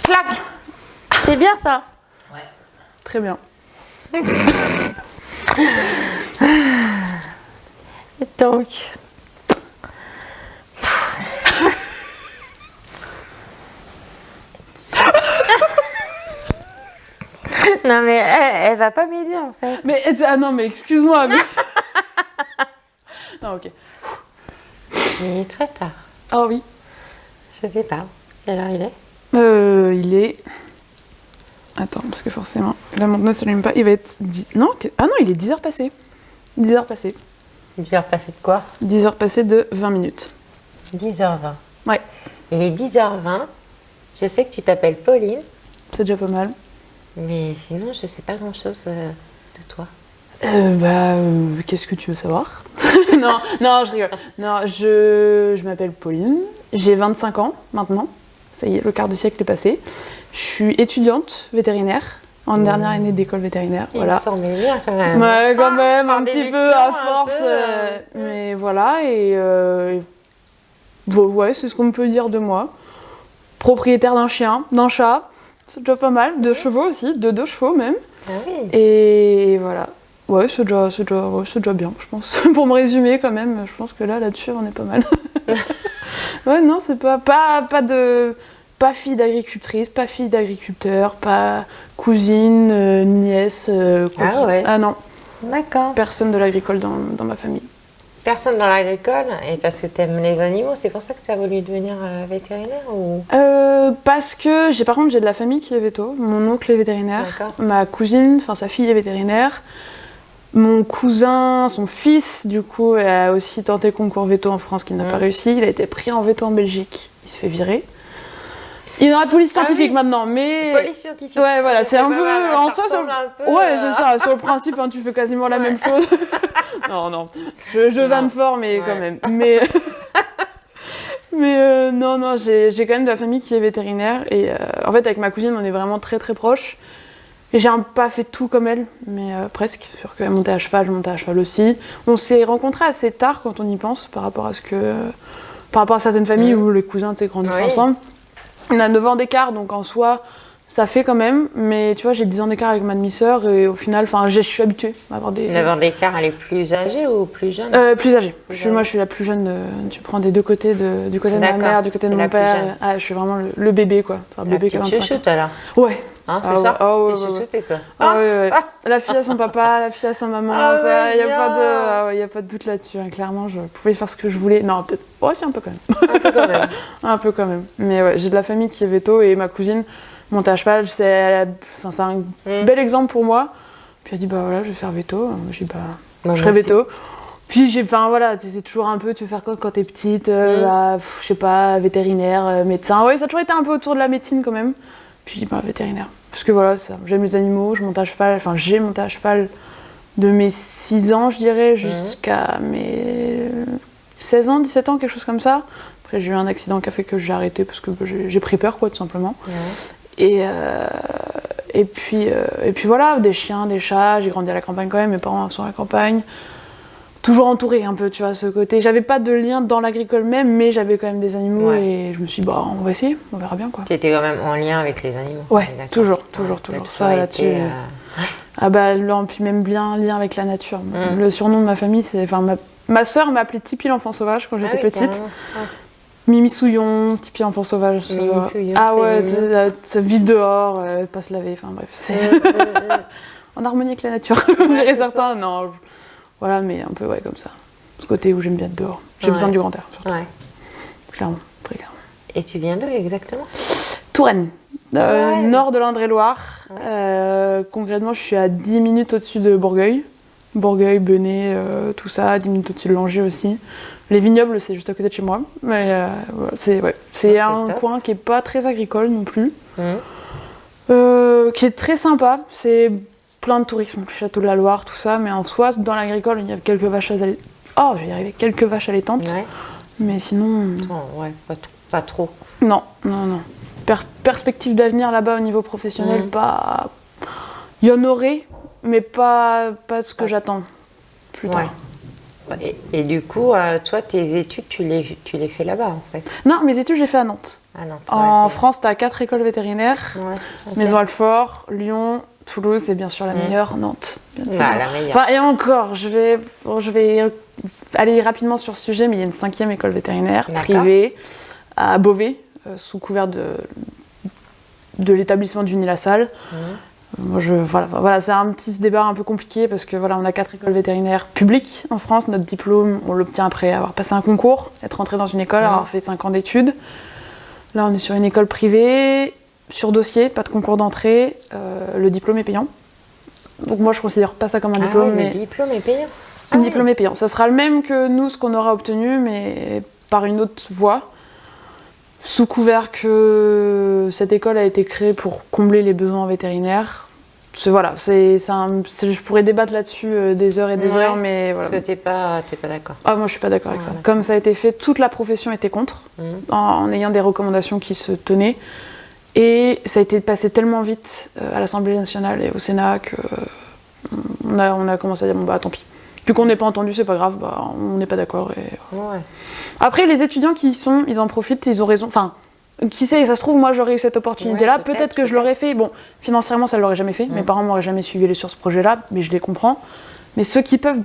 Clac. C'est bien ça. Ouais. Très bien. Donc. Non mais elle va pas m'aider en fait. Mais ah non, mais excuse-moi. Mais... non, ok. Il est très tard. Ah oui. Je sais pas. Quelle heure il est? Il est... Attends, parce que forcément, la montre ne s'allume pas. Il va être... Non, ah non, il est 10h passées. 10h passées. 10h passées de quoi? 10h passées de 20 minutes. 10h20. Ouais. Il est 10h20. Je sais que tu t'appelles Pauline. C'est déjà pas mal. Mais sinon, je sais pas grand-chose de toi. Qu'est-ce que tu veux savoir? Non, je rigole. Non, je m'appelle Pauline. J'ai 25 ans maintenant. Ça y est, le quart de siècle est passé. Je suis étudiante vétérinaire, en dernière année d'école vétérinaire. Il voilà. me semblait bien quand même. Ouais, quand même, un petit peu à déduction, force. Mais voilà, et ouais, c'est ce qu'on peut dire de moi. Propriétaire d'un chien, d'un chat, c'est déjà pas mal. De chevaux aussi, de 2 chevaux même. Ah oui. Et voilà. Ouais, c'est déjà bien, je pense. Pour me résumer, quand même, je pense que là-dessus, on est pas mal. Ouais, non, c'est pas fille d'agricultrice, pas fille d'agriculteur, pas cousine, nièce, quoi. Ah ouais. Ah non, D'accord. personne de l'agricole dans ma famille. Personne dans l'agricole, et parce que t'aimes les animaux, c'est pour ça que t'as voulu devenir vétérinaire ou... Parce que par contre, j'ai de la famille qui est véto. Mon oncle est vétérinaire, D'accord. ma cousine, enfin sa fille est vétérinaire. Mon cousin, son fils, du coup, a aussi tenté le concours veto en France, qui n'a pas réussi. Il a été pris en veto en Belgique. Il se fait virer. Il est dans la police scientifique maintenant, mais... Police scientifique. Ouais, voilà, c'est un peu... Mal, en ça soi, ressemble un peu, ouais, c'est ça. Sur le principe, hein, tu fais quasiment la même chose. Non. Je vanne fort, mais quand même. Mais... non, j'ai quand même de la famille qui est vétérinaire. Et en fait, avec ma cousine, on est vraiment très, très proches. Et j'ai pas fait tout comme elle, mais presque. Sûr qu'elle montait à cheval, je montais à cheval aussi. On s'est rencontrés assez tard quand on y pense, par rapport à certaines familles où les cousins grandissent ensemble. On a 9 ans d'écart, donc en soi, ça fait quand même. Mais tu vois, j'ai 10 ans d'écart avec ma demi-sœur et au final, je suis habituée à avoir des... 9 ans d'écart, elle est plus âgée ou plus jeune? Plus âgée. Moi, je suis la plus jeune. Tu prends des deux côtés, du côté de ma mère, du côté de mon père. Ah, je suis vraiment le bébé, quoi. Enfin, bébé qui a 25 ans. chouchoute alors? Ouais. Hein, c'est ça? T'es chouchoutée, toi? Ouais. La fille à son papa, la fille à sa maman, il n'y a pas de doute là-dessus. Hein. Clairement, je pouvais faire ce que je voulais. Non, peut-être. Ouais, si, un peu quand même. Un peu quand même. Un peu quand même. Mais ouais, j'ai de la famille qui est veto et ma cousine monte à cheval. C'est un bel exemple pour moi. Puis elle dit, voilà, je vais faire veto. J'ai dit, je serai veto. Puis c'est toujours un peu, tu veux faire quoi quand t'es petite? Je sais pas, vétérinaire, médecin. Ouais, ça a toujours été un peu autour de la médecine quand même. Puis je dis vétérinaire. Parce que voilà, j'aime les animaux, j'ai monté à cheval de mes 6 ans, je dirais, jusqu'à mes 16 ans, 17 ans, quelque chose comme ça. Après, j'ai eu un accident qui a fait que j'ai arrêté parce que j'ai pris peur, quoi, tout simplement. Et puis voilà, des chiens, des chats, j'ai grandi à la campagne quand même, mes parents sont à la campagne. Toujours entourée un peu, tu vois, ce côté. J'avais pas de lien dans l'agricole même, mais j'avais quand même des animaux et je me suis dit, on va essayer, on verra bien, quoi. Tu étais quand même en lien avec les animaux? Ouais, toujours. Ça, là-dessus. Puis même lien avec la nature. Le surnom de ma famille, c'est... Ma sœur m'appelait Tipi l'enfant sauvage quand j'étais petite. Mimi Souillon, Tipi l'enfant sauvage. Se vivre dehors, pas se laver, enfin bref. C'est en harmonie avec la nature, on dirait certains. Non, voilà, mais un peu comme ça. Ce côté où j'aime bien être dehors. J'ai besoin du grand air, surtout. Ouais. Clairement, très clairement. Et tu viens d'où exactement? Touraine, nord de l'Indre-et-Loire. Concrètement, je suis à 10 minutes au-dessus de Bourgueil. Bourgueil, Benay, tout ça, 10 minutes au-dessus de Langeais aussi. Les vignobles, c'est juste à côté de chez moi. Mais c'est un coin qui est pas très agricole non plus. Qui est très sympa. C'est plein de tourisme, le château de la Loire, tout ça. Mais en soi, dans l'agricole, il y a quelques vaches allaitantes. Oh, je vais y arriver, quelques vaches allaitantes. Ouais. Mais sinon... Pas trop. Non. Perspective d'avenir là-bas au niveau professionnel, pas... Il y en aurait, mais pas ce que j'attends plus tard. Et du coup, toi, tes études, tu les fais là-bas, en fait? Non, mes études, j'ai fait à Nantes. En France, tu as 4 écoles vétérinaires. Maison-Alfort, Lyon, Toulouse et bien sûr la meilleure, Nantes. La meilleure. Enfin, et encore, je vais aller rapidement sur ce sujet, mais il y a une 5e école vétérinaire privée à Beauvais, sous couvert de l'établissement d'Uni-la-Salle. Moi, voilà, c'est un petit débat un peu compliqué parce que on a 4 écoles vétérinaires publiques en France. Notre diplôme, on l'obtient après avoir passé un concours, être rentré dans une école, avoir fait 5 ans d'études. Là, on est sur une école privée, sur dossier, pas de concours d'entrée. Le diplôme est payant. Donc moi, je considère pas ça comme un diplôme. Le diplôme est payant. Le diplôme est payant. Ça sera le même que nous, ce qu'on aura obtenu, mais par une autre voie. Sous couvert que cette école a été créée pour combler les besoins vétérinaires. Je pourrais débattre là-dessus des heures et des heures, mais voilà. Parce que t'es pas d'accord. Ah, moi, je suis pas d'accord avec ça. Comme ça a été fait, toute la profession était contre, en ayant des recommandations qui se tenaient. Et ça a été passé tellement vite à l'Assemblée nationale et au Sénat qu'on a commencé à dire, tant pis. Vu qu'on n'est pas entendu, c'est pas grave, on n'est pas d'accord. Après, les étudiants ils en profitent, ils ont raison. Enfin, qui sait, ça se trouve, moi j'aurais eu cette opportunité-là, peut-être que je l'aurais fait. Bon, financièrement, ça ne l'aurait jamais fait. Mes parents m'auraient jamais suivi sur ce projet-là, mais je les comprends. Mais ceux qui peuvent,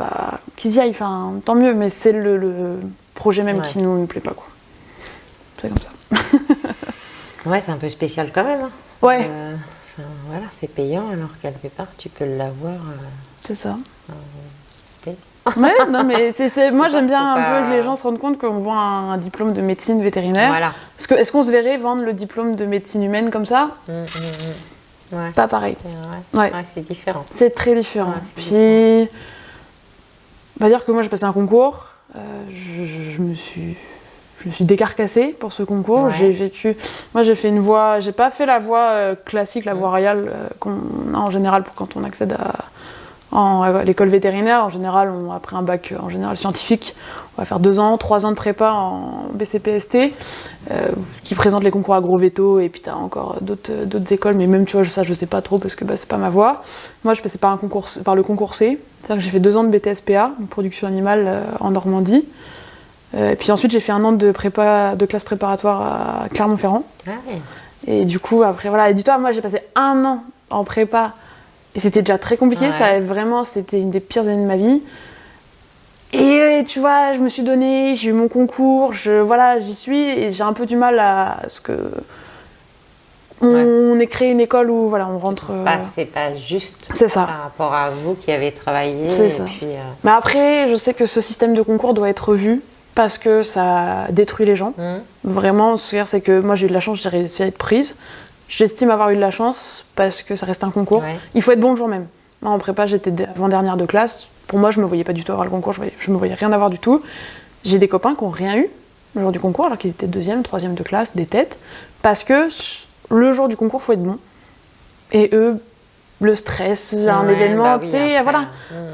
qu'ils y aillent, tant mieux, mais c'est le projet même qui nous ne plaît pas, quoi. C'est comme ça. C'est un peu spécial quand même. C'est payant, alors quelque part, tu peux l'avoir. C'est ça. Moi j'aime bien un peu que les gens se rendent compte qu'on voit un diplôme de médecine vétérinaire. Parce que est-ce qu'on se verrait vendre le diplôme de médecine humaine comme ça? Pas pareil. C'est différent. C'est très différent. Puis, on va dire que moi j'ai passé un concours. Je me suis décarcassée pour ce concours. Moi j'ai fait une voie. J'ai pas fait la voie classique, la voie royale qu'on a en général pour quand on accède à l'école vétérinaire. En général, après un bac scientifique, on va faire 2 ans, 3 ans de prépa en BCPST, qui présente les concours agro-véto, et puis tu as encore d'autres écoles, mais même, tu vois, ça, je sais pas trop, parce que c'est pas ma voie. Moi, je passais par le concours C, c'est-à-dire que j'ai fait 2 ans de BTSPA, une production animale en Normandie. Et puis ensuite, j'ai fait 1 an de classe préparatoire à Clermont-Ferrand. Et du coup, après, et dis-toi, moi, j'ai passé 1 an en prépa. Et c'était déjà très compliqué, c'était une des pires années de ma vie. Et tu vois, je me suis donnée, j'ai eu mon concours, j'y suis, et j'ai un peu du mal à ce que... On ait créé une école où on rentre... c'est pas juste par rapport à vous qui avez travaillé. C'est ça. Puis, Mais après, je sais que ce système de concours doit être revu, parce que ça détruit les gens. Vraiment, c'est que moi j'ai eu de la chance, j'ai réussi à être prise. J'estime avoir eu de la chance parce que ça reste un concours. Il faut être bon le jour même. Moi, en prépa, j'étais avant-dernière de classe. Pour moi, je me voyais pas du tout avoir le concours. Je me voyais rien avoir du tout. J'ai des copains qui n'ont rien eu le jour du concours, alors qu'ils étaient 2e, 3e de classe, des têtes. Parce que le jour du concours, il faut être bon. Et eux, le stress, un événement,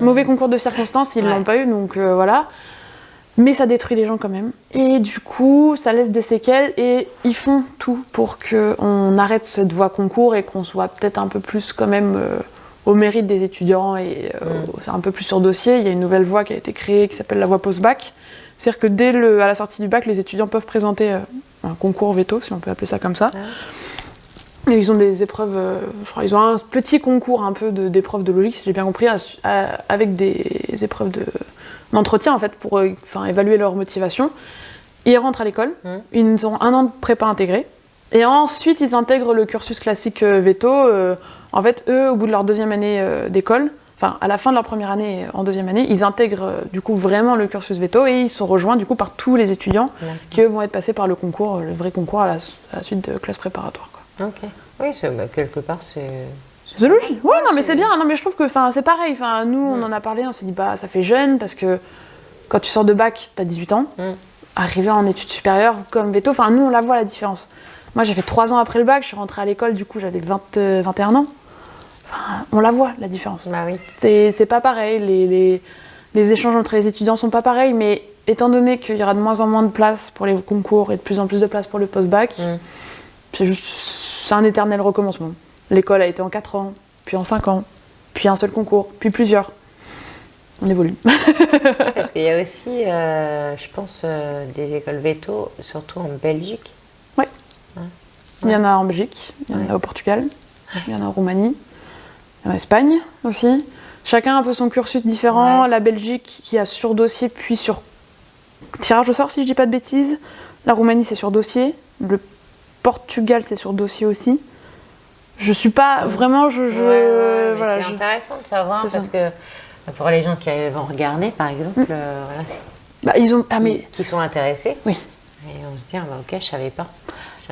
mauvais concours de circonstances, ils l'ont pas eu. Donc voilà. Mais ça détruit les gens quand même. Et du coup, ça laisse des séquelles et ils font tout pour qu'on arrête cette voie concours et qu'on soit peut-être un peu plus quand même au mérite des étudiants et un peu plus sur dossier. Il y a une nouvelle voie qui a été créée qui s'appelle la voie post-bac. C'est-à-dire que à la sortie du bac, les étudiants peuvent présenter un concours veto, si on peut appeler ça comme ça. Et ils ont des épreuves, ils ont un petit concours un peu d'épreuves de logique, si j'ai bien compris, avec des épreuves d'entretien en fait pour évaluer leur motivation. Ils rentrent à l'école, ils ont 1 an de prépa intégré, et ensuite ils intègrent le cursus classique veto. En fait, eux, au bout de leur 2e année d'école, à la fin de leur première année, en 2e année, ils intègrent du coup vraiment le cursus veto et ils sont rejoints du coup par tous les étudiants qui eux, vont être passés par le concours, le vrai concours à la suite de classe préparatoire. Ok. Oui, quelque part c'est C'est logique. Ouais, non, mais c'est bien. Non, mais je trouve que c'est pareil. Nous, on en a parlé, on s'est dit, ça fait jeune, parce que quand tu sors de bac, t'as 18 ans. Arriver en études supérieures, comme veto, nous, on la voit la différence. Moi, j'ai fait 3 ans après le bac, je suis rentrée à l'école, du coup, j'avais 21 ans. On la voit, la différence. Bah oui. C'est pas pareil. Les échanges entre les étudiants sont pas pareils, mais étant donné qu'il y aura de moins en moins de place pour les concours et de plus en plus de place pour le post-bac, c'est un éternel recommencement. L'école a été en 4 ans, puis en 5 ans, puis un seul concours, puis plusieurs. On évolue. Parce qu'il y a aussi, je pense, des écoles veto, surtout en Belgique. Oui. Il y en a en Belgique, il y en a au Portugal, il y en a en Roumanie, il y en a en Espagne aussi. Chacun a un peu son cursus différent. Ouais. La Belgique qui a sur dossier, puis sur tirage au sort, si je dis pas de bêtises. La Roumanie, c'est sur dossier. Le Portugal, c'est sur dossier aussi. Je suis pas vraiment. Voilà, c'est intéressant de savoir parce que pour les gens qui vont regarder, par exemple, qui sont intéressés. Oui. Et on se dit, ok, je savais pas.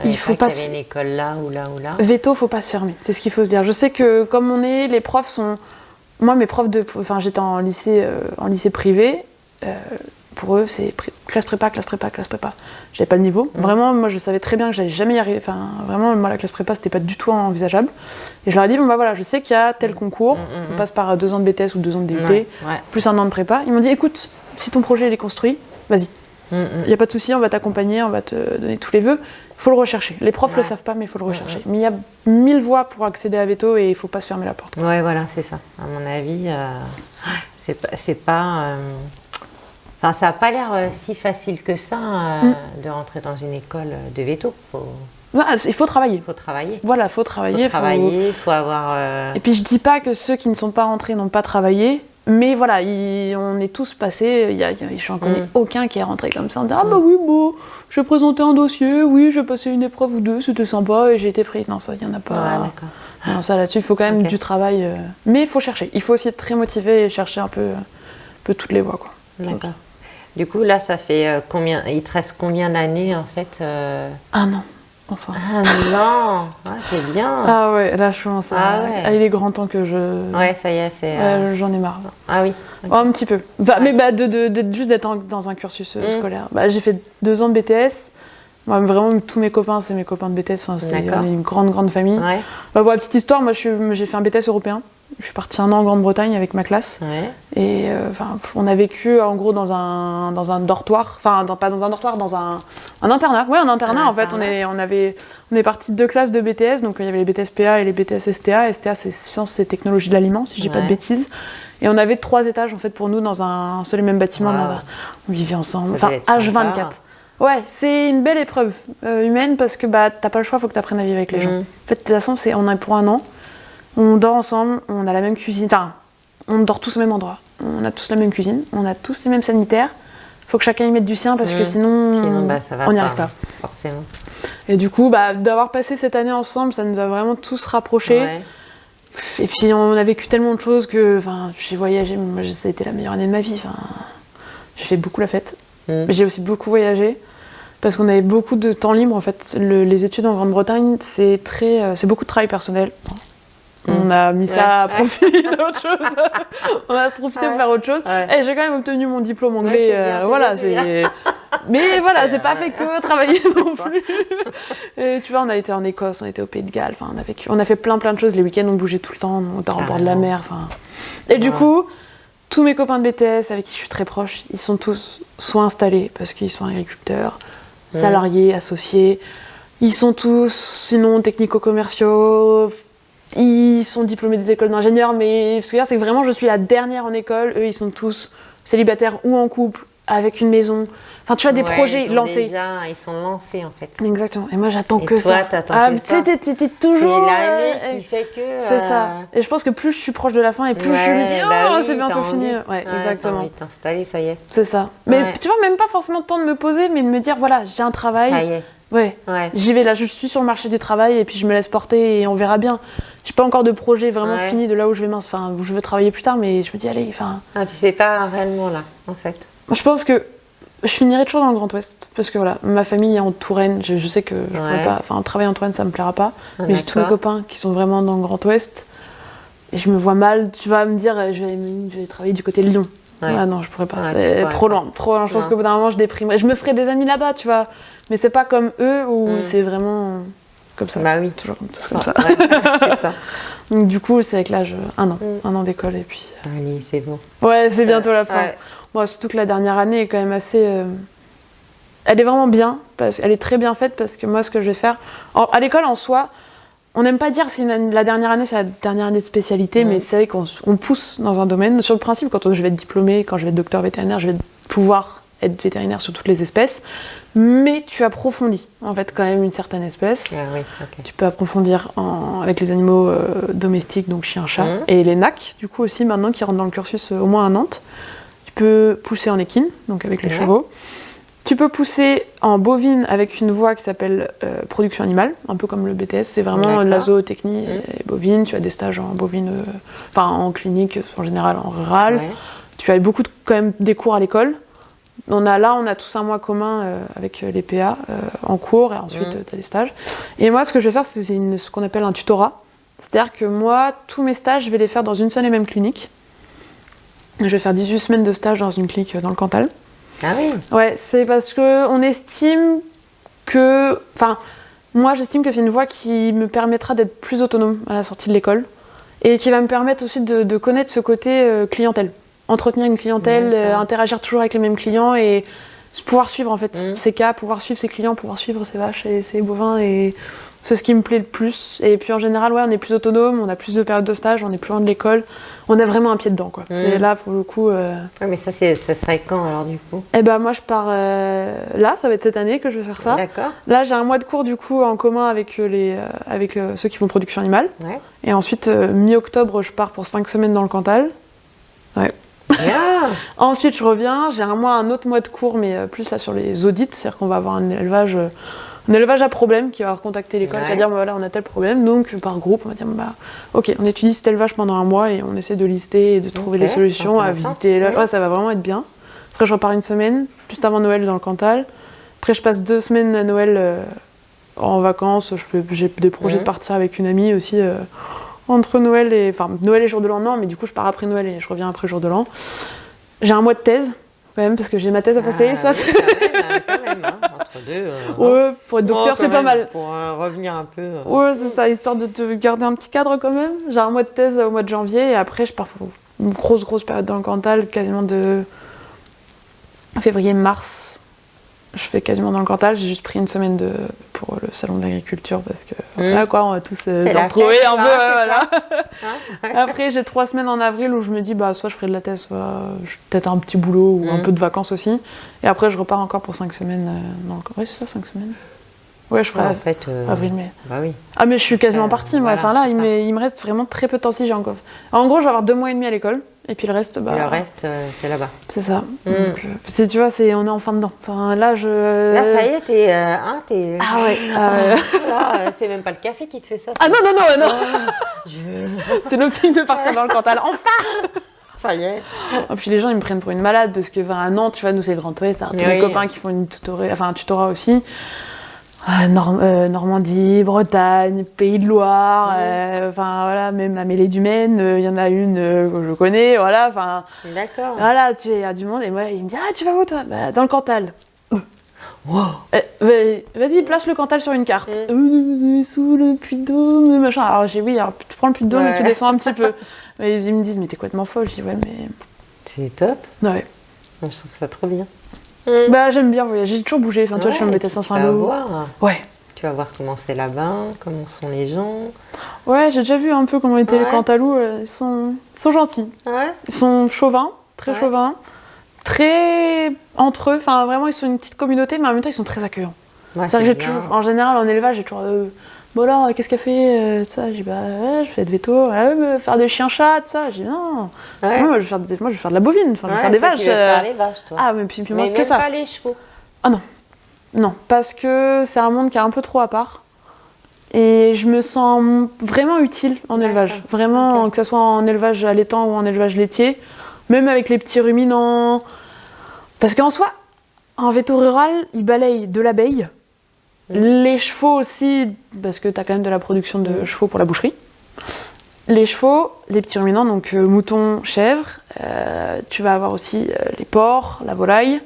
Il faut pas qu'il y avait une école là ou là ou là. Veto, faut pas se fermer. C'est ce qu'il faut se dire. Je sais que comme les profs sont. Moi, mes profs j'étais en lycée privé. Pour eux, c'est classe prépa. J'avais pas le niveau. Vraiment, moi, je savais très bien que j'allais jamais y arriver. Vraiment, moi, la classe prépa, c'était pas du tout envisageable. Et je leur ai dit, je sais qu'il y a tel concours. On passe par 2 ans de BTS ou 2 ans de DUT, plus 1 an de prépa. Ils m'ont dit, écoute, si ton projet est construit, vas-y. Il n'y a pas de souci, on va t'accompagner, on va te donner tous les vœux. Il faut le rechercher. Les profs le savent pas, mais il faut le rechercher. Mais il y a 1000 voies pour accéder à Veto et il faut pas se fermer la porte. Ouais, voilà, c'est ça. À mon avis, c'est pas. Ça n'a pas l'air si facile que ça de rentrer dans une école de Veto. Il faut travailler. Voilà, il faut travailler. Il faut avoir. Et puis je dis pas que ceux qui ne sont pas rentrés n'ont pas travaillé. Mais voilà, on est tous passés, je n'en connais aucun qui est rentré comme ça en disant j'ai présenté un dossier, j'ai passé une épreuve ou 2, c'était sympa et j'ai été pris. Non, ça, il n'y en a pas. D'accord. Non, ça là-dessus, il faut quand même du travail. Mais il faut chercher. Il faut aussi être très motivé et chercher un peu toutes les voies, quoi. D'accord. Du coup, là, ça fait combien. Il te reste combien d'années en fait 1 an. Enfin. Ah non, c'est bien. Ah ouais, là je commence à. Il est grand temps que je. Ouais, ça y est, c'est. J'en ai marre. Ah oui. Okay. Un petit peu. Mais juste d'être dans un cursus scolaire. J'ai fait 2 ans de BTS. Moi, vraiment, tous mes copains, c'est mes copains de BTS. On est une grande famille. Ouais. Petite histoire, moi j'ai fait un BTS européen. Je suis partie 1 an en Grande-Bretagne avec ma classe. Ouais. Et on a vécu en gros dans un dortoir. Pas dans un dortoir, dans un internat. Ouais, un internat en fait. On est parti de 2 classes de BTS. Donc il y avait les BTS PA et les BTS STA. STA, c'est Sciences et Technologies de l'Aliment, si je dis pas de bêtises. Et on avait 3 étages en fait pour nous dans un seul et même bâtiment. Wow. On vivait ensemble. H24. Ouais, c'est une belle épreuve humaine parce que t'as pas le choix, faut que tu apprennes à vivre avec les gens. En fait, de toute façon, on est pour 1 an. On dort ensemble, on a la même cuisine, on dort tous au même endroit. On a tous la même cuisine, on a tous les mêmes sanitaires. Faut que chacun y mette du sien parce que sinon on n'y arrive pas. Forcément. Et du coup, d'avoir passé cette année ensemble, ça nous a vraiment tous rapprochés. Ouais. Et puis on a vécu tellement de choses que j'ai voyagé, moi, ça a été la meilleure année de ma vie. J'ai fait beaucoup la fête. Mais j'ai aussi beaucoup voyagé parce qu'on avait beaucoup de temps libre. En fait, les études en Grande-Bretagne, c'est beaucoup de travail personnel. On a mis ça à profit d'autre chose. On a profité pour faire autre chose. Ouais. Et j'ai quand même obtenu mon diplôme anglais. C'est mais voilà, c'est pas fait que travailler non plus. Et tu vois, on a été en Écosse, on a été au Pays de Galles. On a fait plein de choses. Les week-ends, on bougeait tout le temps. On était en bord de la mer. Et du coup, tous mes copains de BTS avec qui je suis très proche, ils sont tous soit installés parce qu'ils sont agriculteurs, salariés, associés. Ils sont tous, sinon, technico-commerciaux. Ils sont diplômés des écoles d'ingénieurs, mais ce que je veux dire, c'est que vraiment, je suis la dernière en école. Eux, ils sont tous célibataires ou en couple, avec une maison. Tu vois, des projets lancés. Ils sont lancés, en fait. Exactement. Et moi, j'attends que ça. Et toi, t'attends que ça. T'es toujours... C'est l'année qui fait que... C'est ça. Et je pense que plus je suis proche de la fin, et plus je me dis, c'est bientôt fini. Ouais, exactement. T'as envie de t'installer, ça y est. C'est ça. Mais tu vois, même pas forcément le temps de me poser, mais de me dire, voilà, j'ai un travail. Ça y est. Ouais. J'y vais là, je suis sur le marché du travail, et puis je me laisse porter, et on verra bien. J'ai pas encore de projet vraiment fini de là où je vais où je veux travailler plus tard, mais je me dis allez, tu sais pas réellement là, en fait. Je pense que je finirai toujours dans le Grand Ouest, parce que voilà, ma famille est en Touraine, je sais que je pourrais pas, travailler en Touraine ça me plaira pas, mais j'ai tous mes copains qui sont vraiment dans le Grand Ouest. Et je me vois mal, tu vas me dire, je vais travailler du côté de Lyon. Ouais. Ah non, je pourrais pas, c'est trop loin. Je pense qu'au bout d'un moment, je déprimerais. Je me ferais des amis là-bas, tu vois. Mais c'est pas comme eux où c'est vraiment comme ça. Bah oui. Toujours tous comme ça. Ouais, c'est ça. Donc du coup, c'est avec l'âge, un an d'école et puis... Allez, c'est bon. Ouais, c'est bientôt la fin. Ouais. Moi, surtout que la dernière année est quand même assez... Elle est vraiment bien, elle est très bien faite parce que moi, ce que je vais faire... à l'école, en soi, on n'aime pas dire si la dernière année, c'est la dernière année de spécialité, mais c'est vrai qu'on pousse dans un domaine. Sur le principe, quand je vais être diplômée, quand je vais être docteur vétérinaire, je vais pouvoir être vétérinaire sur toutes les espèces. Mais tu approfondis, en fait, quand même une certaine espèce. Ah oui, okay. Tu peux approfondir avec les animaux domestiques, donc chien, chat, et les NAC, du coup aussi, maintenant, qui rentrent dans le cursus au moins à Nantes. Tu peux pousser en équine, donc avec les chevaux. Tu peux pousser en bovine avec une voie qui s'appelle production animale, un peu comme le BTS, c'est vraiment de la zootechnie et bovine. Tu as des stages en bovine, en clinique, en général en rural. Ouais. Tu as beaucoup quand même des cours à l'école. On a tous un mois commun avec les PA en cours et ensuite tu as des stages. Et moi, ce que je vais faire, c'est ce qu'on appelle un tutorat. C'est-à-dire que moi, tous mes stages, je vais les faire dans une seule et même clinique. Je vais faire 18 semaines de stage dans une clinique dans le Cantal. Ah oui. Ouais, c'est parce qu'on estime que... Enfin, moi, j'estime que c'est une voie qui me permettra d'être plus autonome à la sortie de l'école et qui va me permettre aussi de connaître ce côté clientèle. Entretenir une clientèle, interagir toujours avec les mêmes clients et pouvoir suivre en fait ses cas, pouvoir suivre ses clients, pouvoir suivre ses vaches et ses bovins, et c'est ce qui me plaît le plus. Et puis en général, on est plus autonome, on a plus de périodes de stage, on est plus loin de l'école, on a vraiment un pied dedans quoi. C'est là pour le coup. Ouais, mais ça serait quand alors du coup? Eh ben moi je pars là, ça va être cette année que je vais faire ça. D'accord. Là j'ai un mois de cours du coup en commun avec ceux qui font production animale. Ouais. Et ensuite mi-octobre je pars pour 5 semaines dans le Cantal. Ouais. Yeah. Ensuite, je reviens, j'ai un autre mois de cours, mais plus là sur les audits, c'est-à-dire qu'on va avoir un élevage à problème qui va recontacter l'école, qui va dire voilà, on a tel problème, donc par groupe, on va dire ok, on étudie cet élevage pendant un mois et on essaie de lister et de trouver les solutions, à visiter l'élevage. Ouais, ça va vraiment être bien. Après, je repars une semaine, juste avant Noël dans le Cantal. Après, je passe 2 semaines à Noël en vacances. J'ai des projets de partir avec une amie aussi. Entre Noël et jour de l'an, non, mais du coup je pars après Noël et je reviens après jour de l'an. J'ai un mois de thèse quand même parce que j'ai ma thèse à passer. Ça, c'est quand même, hein, entre deux. Ouais, pour être docteur c'est pas mal. Pour revenir un peu. Ouais, c'est ça, histoire de te garder un petit cadre quand même. J'ai un mois de thèse au mois de janvier et après je pars pour une grosse période dans le Cantal, quasiment de février-mars. Je fais quasiment dans le Cantal, j'ai juste pris une semaine pour le salon de l'agriculture parce que là quoi, on va tous se retrouver un peu. Voilà. Après j'ai 3 semaines en avril où je me dis soit je ferai de la thèse, soit peut-être un petit boulot ou un peu de vacances aussi. Et après je repars encore pour 5 semaines dans le Cantal. Ouais, c'est ça, 5 semaines. Ouais, je ferai avril-mai. Bah oui. Ah mais je suis quasiment partie moi. Voilà, là il me reste vraiment très peu de temps si j'ai encore. En gros je vais avoir 2 mois et demi à l'école. Et puis le reste, le reste, c'est là-bas. C'est ça. Donc, tu vois, on est en fin dedans. Enfin, là, Là, ça y est, t'es... Ah ouais. Là, c'est même pas le café qui te fait ça. Ah non. C'est l'optique de partir dans le Cantal. Enfin. Ça y est. Et puis les gens, ils me prennent pour une malade parce que à Nantes, tu vois, nous, c'est le Grand Ouest. Tous les copains qui font un tutorat aussi. Normandie, Bretagne, Pays de Loire, voilà, même la Mêlée du Maine, il y en a une que je connais, voilà, enfin. D'accord. Voilà, il y a du monde et moi il me dit tu vas où toi? Dans le Cantal. Wow. Vas-y, place le Cantal sur une carte. Sous le Puy-de-Dôme, machin. Alors j'ai tu prends le Puy-de-Dôme et tu descends un petit peu. Mais ils me disent mais t'es complètement folle. Je dis ouais mais. C'est top. Ouais. Je trouve ça trop bien. J'aime bien voyager, j'ai toujours bougé. Enfin, tu vois, je fais me BTS en Saint-Lô. Ouais. Tu vas voir comment c'est là-bas, comment sont les gens. Ouais, j'ai déjà vu un peu comment étaient les Cantalous. Ils sont gentils. Ouais. Ils sont chauvins, très chauvins, très entre eux. Enfin, vraiment, ils sont une petite communauté, mais en même temps, ils sont très accueillants. Ouais, c'est vrai que en général, en élevage, j'ai toujours. Bon alors, qu'est-ce qu'elle fait ça? J'ai dit je fais de veto, faire des chiens-chats, ça. J'ai dit non. Ouais. Moi, je vais faire de la bovine, je vais faire des vaches. Tu veux faire les vaches, toi. Ah, mais puis moi, mais que ça. Pas les chevaux. Ah non. Non, parce que c'est un monde qui est un peu trop à part. Et je me sens vraiment utile en élevage. Vraiment, que ce soit en élevage allaitant ou en élevage laitier. Même avec les petits ruminants. Parce qu'en soi, en véto rural, ils balayent de l'abeille. Les chevaux aussi, parce que tu as quand même de la production de chevaux pour la boucherie. les chevaux, les petits ruminants, donc moutons, chèvres. Tu vas avoir aussi les porcs, la volaille.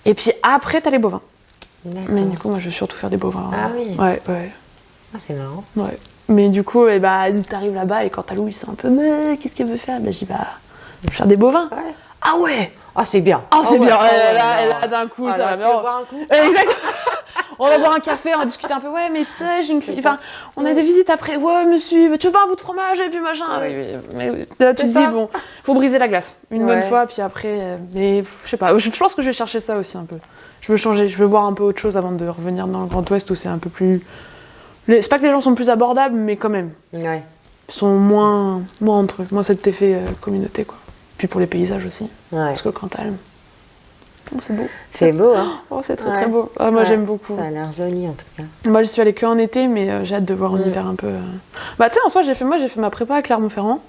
Et puis après, tu as les bovins. D'accord. Mais du coup, moi, je vais surtout faire des bovins. Ah oui. Ouais. Ah, c'est marrant. Ouais. Mais du coup, t'arrives là-bas et quand Talou, ils sont un peu, mais qu'est-ce qu'elle veut faire? Je dis, je vais faire des bovins. Ouais. Ah ouais. Ah, c'est bien. Ah, c'est bien. Et là, d'un coup, ça va bien. On va boire un coup. Exactement. On va boire un café, on va discuter un peu. Ouais, mais tu sais, on a des visites après. Ouais, monsieur, tu veux pas un bout de fromage et puis machin. Oui. Mais là, tu te dis, bon, faut briser la glace une bonne fois, puis après. Mais je sais pas, je pense que je vais chercher ça aussi un peu. Je veux changer, je veux voir un peu autre chose avant de revenir dans le Grand Ouest où c'est un peu plus. C'est pas que les gens sont plus abordables, mais quand même. Ouais. Ils sont moins entre eux. Moins cet effet communauté, quoi. Puis pour les paysages aussi. Ouais. Parce que le Cantal. Oh, c'est beau. C'est beau, hein. Oh, c'est très beau. Ah, moi, j'aime beaucoup. Ça a l'air joli, en tout cas. Moi, je suis allée que en été, mais j'ai hâte de voir en hiver un peu. Bah, tu sais, en soi, j'ai fait ma prépa à Clermont-Ferrand.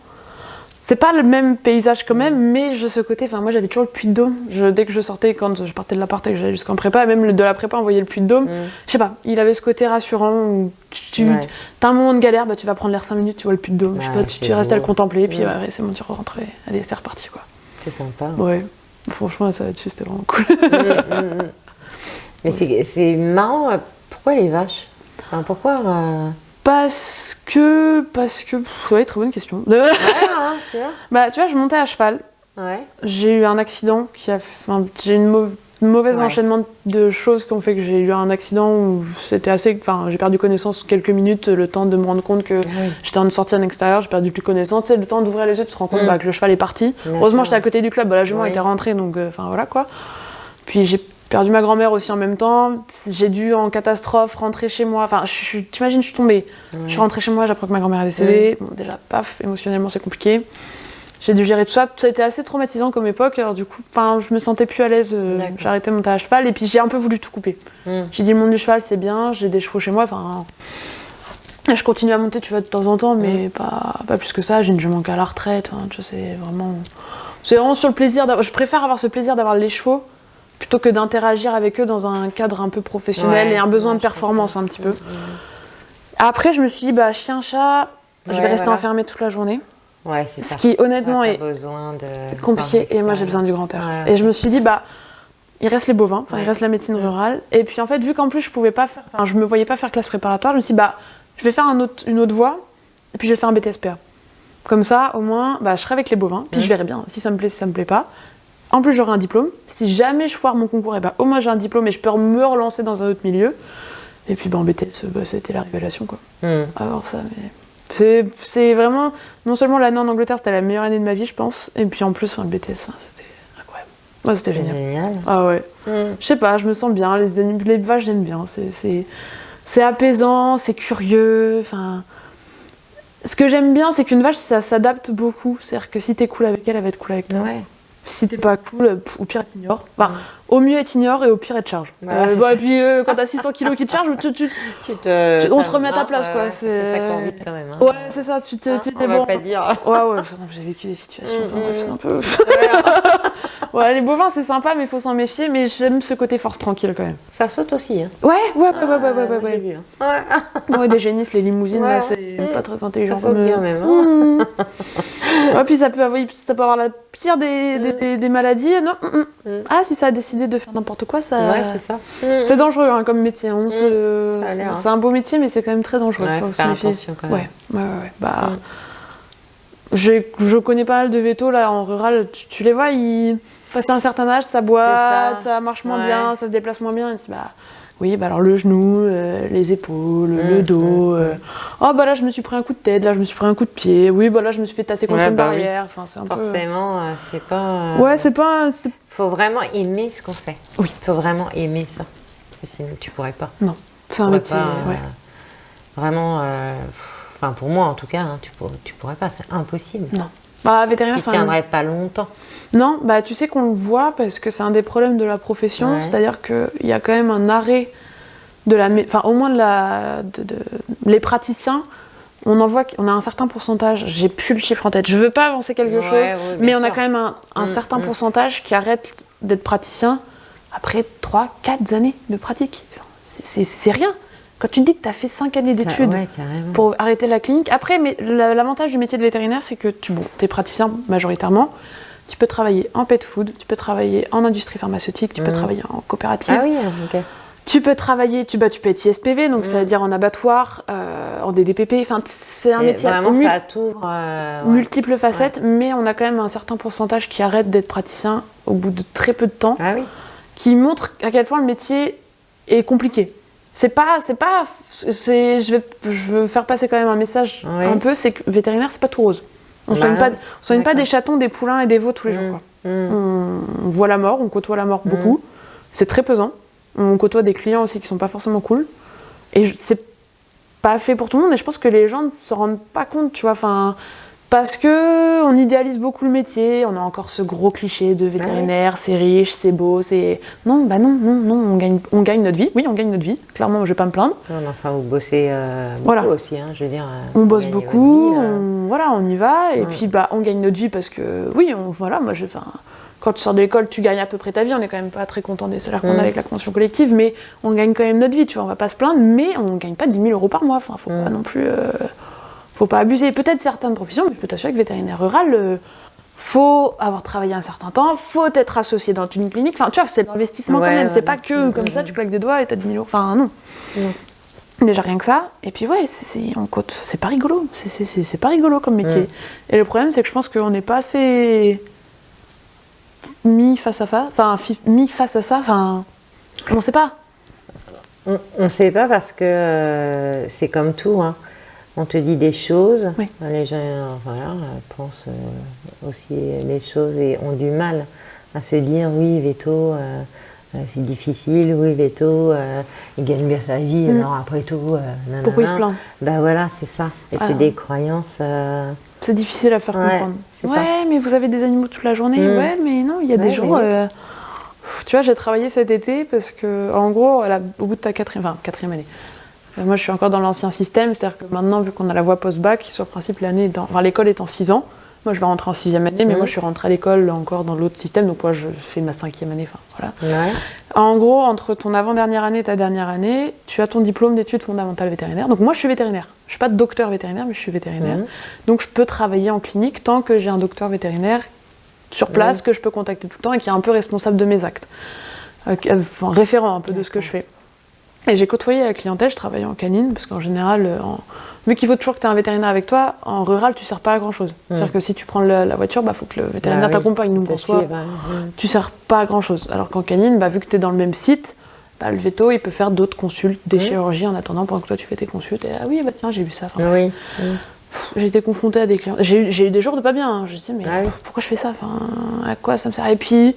C'est pas le même paysage quand même, mais ce côté, moi j'avais toujours le Puy-de-Dôme. Dès que je sortais, quand je partais de l'appart et que j'allais jusqu'en prépa, même de la prépa, on voyait le Puy-de-Dôme. Je sais pas, il avait ce côté rassurant où t'as un moment de galère, tu vas prendre l'air 5 minutes, tu vois le Puy-de-Dôme. Je sais pas, tu restes à le contempler, et puis c'est bon, tu rentres, allez, c'est reparti, quoi. C'est sympa. Ouais, franchement, ça là-dessus, c'était vraiment cool. Mais c'est marrant, pourquoi les vaches? Enfin, pourquoi Parce que... Ouais, très bonne question. Tu vois. Tu vois, je montais à cheval. Ouais. J'ai eu un accident j'ai une mauvaise enchaînement de choses qui ont fait que j'ai eu un accident où c'était assez... j'ai perdu connaissance quelques minutes, le temps de me rendre compte que j'étais en sortie à l'extérieur, j'ai perdu plus connaissance. Le temps d'ouvrir les yeux, tu te rends compte que le cheval est parti. Heureusement, j'étais à côté du club, la jument était rentrée, donc voilà quoi. Puis j'ai perdu ma grand-mère aussi en même temps. J'ai dû en catastrophe rentrer chez moi. T'imagines, je suis tombée. Je suis rentrée chez moi, j'apprends que ma grand-mère est décédée. Bon, déjà, paf, émotionnellement, c'est compliqué. J'ai dû gérer tout ça. Ça a été assez traumatisant comme époque. Alors du coup, je me sentais plus à l'aise. J'ai arrêté de monter à cheval et puis j'ai un peu voulu tout couper. J'ai dit, le monde du cheval, c'est bien. J'ai des chevaux chez moi. Je continue à monter, tu vois, de temps en temps, mais pas plus que ça. J'ai une jument à la retraite. Tu vois, c'est vraiment sur le plaisir. Je préfère avoir ce plaisir d'avoir les chevaux plutôt que d'interagir avec eux dans un cadre un peu professionnel et un besoin de performance un petit peu. Après, je me suis dit, chien, chat, je vais rester enfermée toute la journée. Ouais, c'est ça. Ce qui, honnêtement, est compliqué. Et moi, j'ai besoin du grand air. Et je me suis dit, il reste les bovins, il reste la médecine rurale. Et puis, en fait, vu qu'en plus, je me voyais pas faire classe préparatoire, je me suis dit, je vais faire une autre voie, et puis je vais faire un BTSPA. Comme ça, au moins, je serai avec les bovins, puis je verrai bien si ça me plaît, si ça me plaît pas. En plus, j'aurai un diplôme. Si jamais je foire mon concours, au moins j'ai un diplôme et je peux me relancer dans un autre milieu. Et puis en BTS, c'était la révélation, quoi. Alors ça, mais c'est vraiment... Non seulement l'année en Angleterre, c'était la meilleure année de ma vie, je pense. Et puis en plus, le BTS, c'était incroyable. Ouais, c'était génial. Ah ouais. Je sais pas, je me sens bien. Les vaches, j'aime bien. C'est apaisant, c'est curieux. Ce que j'aime bien, c'est qu'une vache, ça s'adapte beaucoup. C'est-à-dire que si t'es cool avec elle, elle va être cool avec toi. Ouais. Si t'es pas cool, au pire, elle t'ignore. Au mieux, elle t'ignore et au pire, elle te charge. Et puis, quand t'as 600 kilos qui te chargent, on te remet à ta place, quoi. C'est ça qu'on vit quand même. Ouais, c'est ça, tu t'es bon. On va pas dire. Ouais, j'ai vécu des situations, c'est un peu... Ouais, les bovins, c'est sympa, mais il faut s'en méfier. Mais j'aime ce côté force tranquille, quand même. Ça saute aussi, hein. Ouais. J'ai vu, Ouais, des génisses, les limousines, là, c'est pas très intelligent. Ça saute bien, même. Ouais, puis ça peut avoir la pire des maladies. Non. Ah, si ça a décidé de faire n'importe quoi, ça... Ouais, c'est ça. C'est dangereux comme métier. C'est un beau métier, mais c'est quand même très dangereux. Ouais, faut faire attention quand même. Ouais. Je connais pas mal de vétos là en rural. Tu les vois, ils passent à un certain âge, ça boite, ça marche moins bien, ça se déplace moins bien. Et tu dis, oui, alors le genou, les épaules, le dos. Là, je me suis pris un coup de tête, là, je me suis pris un coup de pied. Oui, là, je me suis fait tasser contre une barrière. Oui. C'est un forcément, c'est pas... Ouais, c'est pas... Faut vraiment aimer ce qu'on fait. Oui. Faut vraiment aimer ça. Parce que sinon, tu pourrais pas. Non, c'est un métier, vraiment... pour moi, en tout cas, tu pourrais pas. C'est impossible. Non. Vétérinaire, ça ne tiendrait pas longtemps. Non, tu sais qu'on le voit parce que c'est un des problèmes de la profession. C'est-à-dire qu'il y a quand même un arrêt de au moins les praticiens. On en voit qu'on a un certain pourcentage, j'ai plus le chiffre en tête, je veux pas avancer quelque chose, mais on a quand même un certain pourcentage qui arrête d'être praticien après 3-4 années de pratique. C'est rien. Quand tu te dis que tu as fait 5 années d'études pour arrêter la clinique, après, mais l'avantage du métier de vétérinaire, c'est que tu es praticien majoritairement, tu peux travailler en pet food, tu peux travailler en industrie pharmaceutique, tu peux travailler en coopérative. Ah oui, ok. Tu peux travailler, tu peux être ISPV, donc c'est-à-dire en abattoir, en DDPP, enfin c'est un métier vraiment, ça t'ouvre multiples facettes, mais on a quand même un certain pourcentage qui arrête d'être praticien au bout de très peu de temps, qui montre à quel point le métier est compliqué. Je veux faire passer quand même un message un peu, c'est que vétérinaire, c'est pas tout rose. On soigne pas des chatons, des poulains et des veaux tous les jours. Quoi. On voit la mort, on côtoie la mort beaucoup. C'est très pesant. On côtoie des clients aussi qui sont pas forcément cool. Et c'est pas fait pour tout le monde. Et je pense que les gens ne se rendent pas compte, tu vois. Enfin, parce que on idéalise beaucoup le métier. On a encore ce gros cliché de vétérinaire, c'est riche, c'est beau, c'est... Non, on gagne notre vie. Oui, on gagne notre vie. Clairement, je vais pas me plaindre. Enfin, vous bossez beaucoup aussi, hein, je veux dire. On bosse beaucoup, on y va. Et puis, on gagne notre vie parce que, quand tu sors de l'école, tu gagnes à peu près ta vie. On n'est quand même pas très content des salaires qu'on a avec la convention collective, mais on gagne quand même notre vie, tu vois. On va pas se plaindre, mais on gagne pas 10 000 € par mois. Enfin, faut pas non plus... faut pas abuser. Peut-être certaines professions, mais je peux t'assurer que vétérinaire rural, faut avoir travaillé un certain temps, faut être associé dans une clinique. Enfin, tu vois, c'est l'investissement quand même. C'est pas que comme ça, tu claques des doigts et t'as 10 000 €. Enfin, non. Déjà rien que ça. Et puis c'est pas rigolo. C'est pas rigolo comme métier. Et le problème, c'est que je pense qu'on n'est pas assez... mis face à ça, on sait pas. On sait pas parce que c'est comme tout, hein. On te dit des choses, les gens pensent aussi des choses et ont du mal à se dire oui, veto, c'est difficile, oui, veto, il gagne bien sa vie, alors après tout, pourquoi il se plaint? Ben voilà, c'est ça. Et c'est des croyances... C'est difficile à faire comprendre. Mais vous avez des animaux toute la journée. Ouais, mais non, il y a des jours... tu vois, j'ai travaillé cet été parce que, en gros, au bout de ta quatrième année, moi, je suis encore dans l'ancien système, c'est-à-dire que maintenant, vu qu'on a la voie post-bac, sur principe, l'école est en 6 ans. Moi, je vais rentrer en 6e année, mais moi, je suis rentrée à l'école encore dans l'autre système, donc moi, je fais ma 5e année, En gros, entre ton avant-dernière année et ta dernière année, tu as ton diplôme d'études fondamentales vétérinaires. Donc moi, je suis vétérinaire. Je suis pas docteur vétérinaire, mais je suis vétérinaire. Donc je peux travailler en clinique tant que j'ai un docteur vétérinaire sur place que je peux contacter tout le temps et qui est un peu responsable de mes actes. Référent un peu de ce que je fais. Et j'ai côtoyé la clientèle, je travaillais en canine, parce qu'en général, vu qu'il faut toujours que tu aies un vétérinaire avec toi, en rural, tu sers pas à grand-chose. C'est-à-dire que si tu prends la voiture, faut que le vétérinaire t'accompagne. Nous, tu sers pas à grand-chose. Alors qu'en canine, vu que tu es dans le même site, le veto, il peut faire d'autres consultes, des chirurgies en attendant pendant que toi tu fais tes consultes. Et tiens, j'ai vu ça. J'ai été confrontée à des clients. J'ai eu des jours de pas bien. Hein. Je me disais, mais pourquoi je fais ça? À quoi ça me sert? Et puis,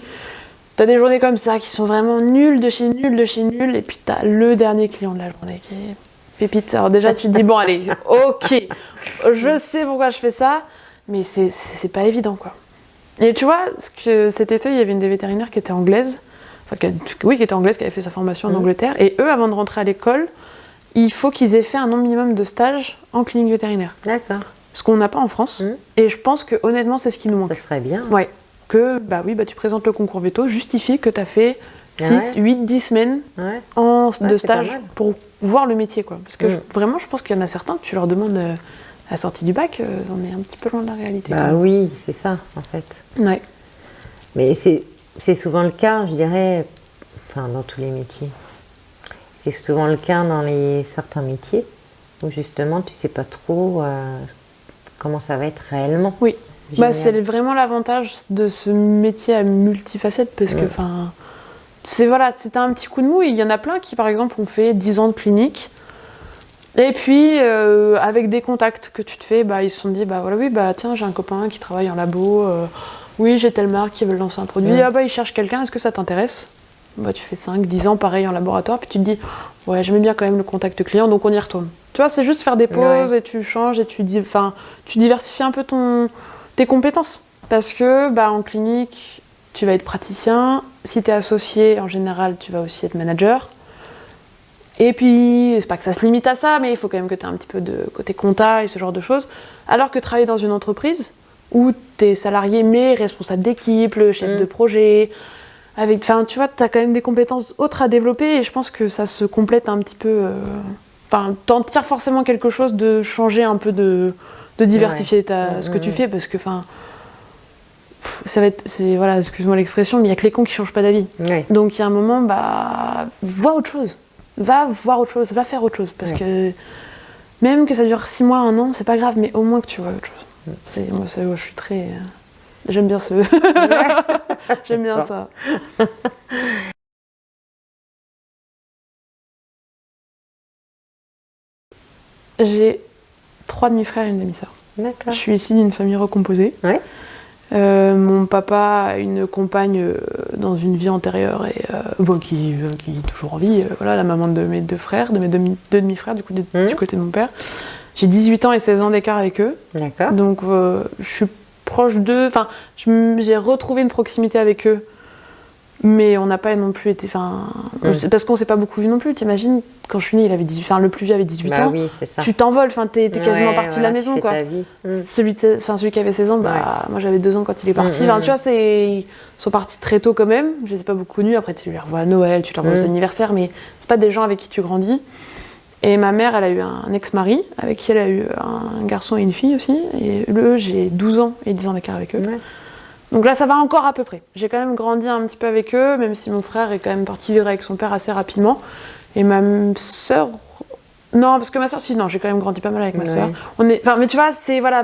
t'as des journées comme ça qui sont vraiment nulles de chez nul. Et puis, t'as le dernier client de la journée qui est pépite. Alors, déjà, tu te dis, bon, allez, ok, je sais pourquoi je fais ça, mais c'est pas évident, quoi. Et tu vois, cet été, il y avait une des vétérinaires qui était anglaise. Qui était anglaise, qui avait fait sa formation en Angleterre. Et eux, avant de rentrer à l'école, il faut qu'ils aient fait un nombre minimum de stages en clinique vétérinaire. D'accord. Ce qu'on n'a pas en France. Et je pense que honnêtement, c'est ce qui nous manque. Ça serait bien. Ouais. Que tu présentes le concours veto, justifie que tu as fait 6, 8, 10 semaines de stage pour voir le métier, quoi. Parce que vraiment, je pense qu'il y en a certains, tu leur demandes à la sortie du bac, on est un petit peu loin de la réalité. Oui, c'est ça, en fait. Ouais. Mais c'est souvent le cas, je dirais, dans tous les métiers. C'est souvent le cas dans certains métiers où justement tu sais pas trop comment ça va être réellement. Oui, c'est vraiment l'avantage de ce métier à multifacettes parce que c'était un petit coup de mou. Il y en a plein qui par exemple ont fait 10 ans de clinique et puis avec des contacts que tu te fais, ils se sont dit tiens, j'ai un copain qui travaille en labo. Oui, j'ai telle marque qui veut lancer un produit. Il cherche quelqu'un, est-ce que ça t'intéresse? Tu fais 5-10 ans pareil en laboratoire, puis tu te dis j'aimais bien quand même le contact client, donc on y retourne. Tu vois, c'est juste faire des pauses et tu changes et tu diversifies un peu tes compétences. Parce que en clinique, tu vas être praticien. Si tu es associé, en général, tu vas aussi être manager. Et puis, c'est pas que ça se limite à ça, mais il faut quand même que tu aies un petit peu de côté compta et ce genre de choses. Alors que travailler dans une entreprise où tu es salarié mais responsable d'équipe, le chef de projet... tu vois, tu as quand même des compétences autres à développer et je pense que ça se complète un petit peu t'en tires forcément quelque chose de changer un peu, de diversifier ce que tu fais, parce que ça va être, voilà, excuse-moi l'expression, mais il y a que les cons qui changent pas d'avis. Donc il y a un moment, vois autre chose, va voir autre chose, va faire autre chose, parce que même que ça dure 6 mois, 1 an, c'est pas grave, mais au moins que tu vois autre chose. Moi, je suis très, j'aime bien j'aime bien ça. J'ai 3 demi-frères et une demi-sœur. Je suis issue d'une famille recomposée. Mon papa a une compagne dans une vie antérieure et qui est toujours en vie. Voilà, la maman de mes 2 frères, de mes deux demi-frères du côté de mon père. J'ai 18 ans et 16 ans d'écart avec eux. Donc je suis proche d'eux. Enfin, j'ai retrouvé une proximité avec eux. Mais on n'a pas non plus été. Parce qu'on s'est pas beaucoup vu non plus. T'imagines, quand je suis née, il avait 18. Enfin, le plus vieux avait 18 ans. Oui, c'est ça. Tu t'envoles. Enfin, t'es quasiment parti de la maison, quoi. Celui qui avait 16 ans, moi j'avais 2 ans quand il est parti. Tu vois, ils sont partis très tôt quand même. Je les ai pas beaucoup connus. Après, tu les revois à Noël, tu les revois aux anniversaires, mais c'est pas des gens avec qui tu grandis. Et ma mère, elle a eu un ex-mari avec qui elle a eu un garçon et une fille aussi. Et eux, j'ai 12 ans et 10 ans d'écart avec eux. Donc là, ça va encore à peu près. J'ai quand même grandi un petit peu avec eux, même si mon frère est quand même parti vivre avec son père assez rapidement. Et ma sœur... Non, parce que ma sœur, j'ai quand même grandi pas mal avec ma sœur. Mais tu vois,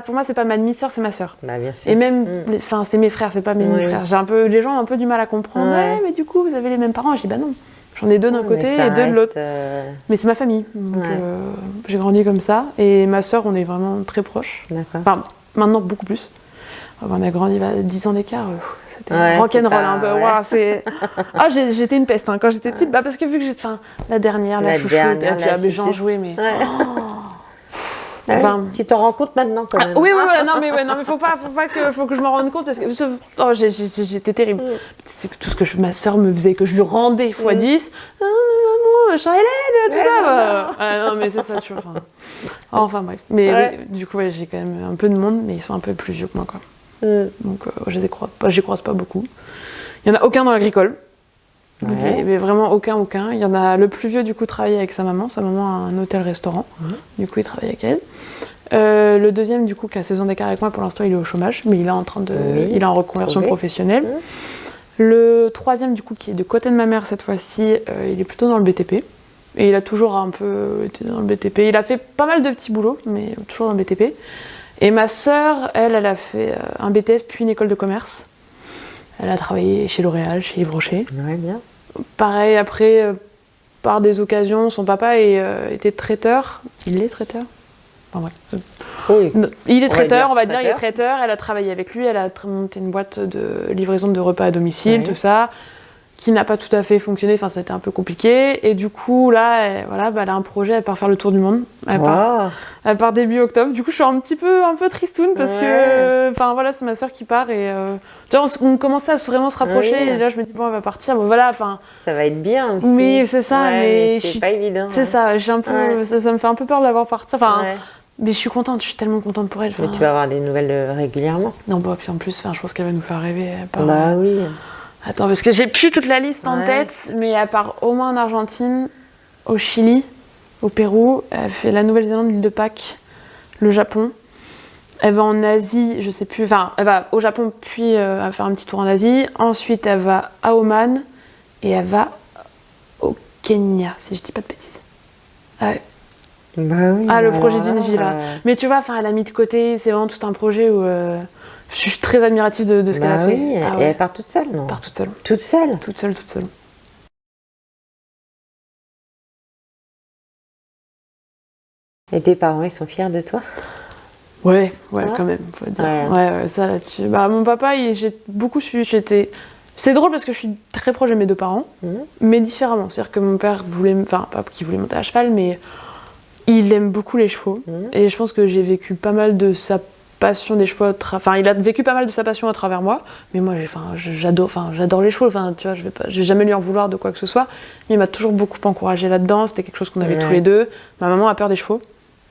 pour moi, c'est pas ma demi-sœur, c'est ma sœur. Bien sûr. Et même, c'est mes frères, c'est pas mes demi-frères. Les gens ont un peu du mal à comprendre. Mais du coup, vous avez les mêmes parents. Je dis, non. J'en ai 2 d'un côté et 2 de l'autre. Mais c'est ma famille. Donc j'ai grandi comme ça. Et ma sœur, on est vraiment très proches. Maintenant, beaucoup plus. On a grandi 10 ans d'écart. C'était rock'n'roll un peu. J'étais une peste quand j'étais petite. Parce que vu que j'étais la dernière, la chouchoute, j'en jouais, mais. Tu t'en rends compte maintenant quand même. Oui, non mais faut que je m'en rende compte parce que j'étais terrible. C'est tout ce que ma sœur me faisait, que je lui rendais x10. Maman, Hélène, tout ça. Non mais c'est ça, tu vois. Enfin bref. Mais du coup, j'ai quand même un peu de monde, mais ils sont un peu plus vieux que moi, quoi. Donc je les croise pas beaucoup. Il y en a aucun dans l'agricole. Mais vraiment aucun. Il y en a le plus vieux, du coup, travaille avec sa maman. Sa maman a un hôtel-restaurant. Du coup, il travaille avec elle. Le deuxième, du coup, qui a 16 ans d'écart avec moi, pour l'instant, il est au chômage, mais il est en reconversion professionnelle. Le troisième, du coup, qui est de côté de ma mère cette fois-ci, il est plutôt dans le BTP. Et il a toujours un peu été dans le BTP. Il a fait pas mal de petits boulots, mais toujours dans le BTP. Et ma sœur, elle a fait un BTS puis une école de commerce. Elle a travaillé chez L'Oréal, chez Yves Rocher. Bien. Pareil, après, par des occasions, son papa était traiteur. Il est traiteur ? Il est traiteur, on va dire, il est traiteur. Elle a travaillé avec lui, elle a monté une boîte de livraison de repas à domicile, tout ça, qui n'a pas tout à fait fonctionné, c'était un peu compliqué. Et du coup, là, elle a un projet, elle part faire le tour du monde. Elle part début octobre. Du coup, je suis un peu tristoune parce que, c'est ma sœur qui part et tu vois, on commençait à vraiment se rapprocher. Et là, je me dis, bon, elle va partir. Bon, voilà, ça va être bien aussi. Oui, c'est ça, mais c'est pas évident. C'est ça, j'ai un peu, ça me fait un peu peur de la voir partir. Mais je suis contente, je suis tellement contente pour elle. Mais tu vas avoir des nouvelles régulièrement. Non, puis en plus, je pense qu'elle va nous faire rêver. Oui. Attends, parce que j'ai plus toute la liste en tête, mais à part au moins en Argentine, au Chili, au Pérou, elle fait la Nouvelle-Zélande, l'île de Pâques, le Japon. Elle va en Asie, je sais plus, elle va au Japon, puis elle va faire un petit tour en Asie. Ensuite, elle va à Oman et elle va au Kenya, si je dis pas de bêtises. Le projet d'une vie, là. Mais tu vois, elle a mis de côté, c'est vraiment tout un projet où je suis très admirative de ce qu'elle a fait. Et elle part toute seule, non ? Elle part toute seule. Toute seule ? Toute seule. Et tes parents, ils sont fiers de toi ? Ouais, quand même, faut dire. Ouais, ça là-dessus. Mon papa, j'ai beaucoup suivi. C'est drôle parce que je suis très proche de mes 2 parents, mais différemment. C'est-à-dire que mon père pas qu'il voulait monter à cheval, mais il aime beaucoup les chevaux. Et je pense que j'ai vécu pas mal de sa passion des chevaux. Il a vécu pas mal de sa passion à travers moi. Mais moi, j'adore les chevaux. Tu vois, je vais jamais lui en vouloir de quoi que ce soit. Mais il m'a toujours beaucoup encouragée là-dedans. C'était quelque chose qu'on avait tous les deux. Ma maman a peur des chevaux.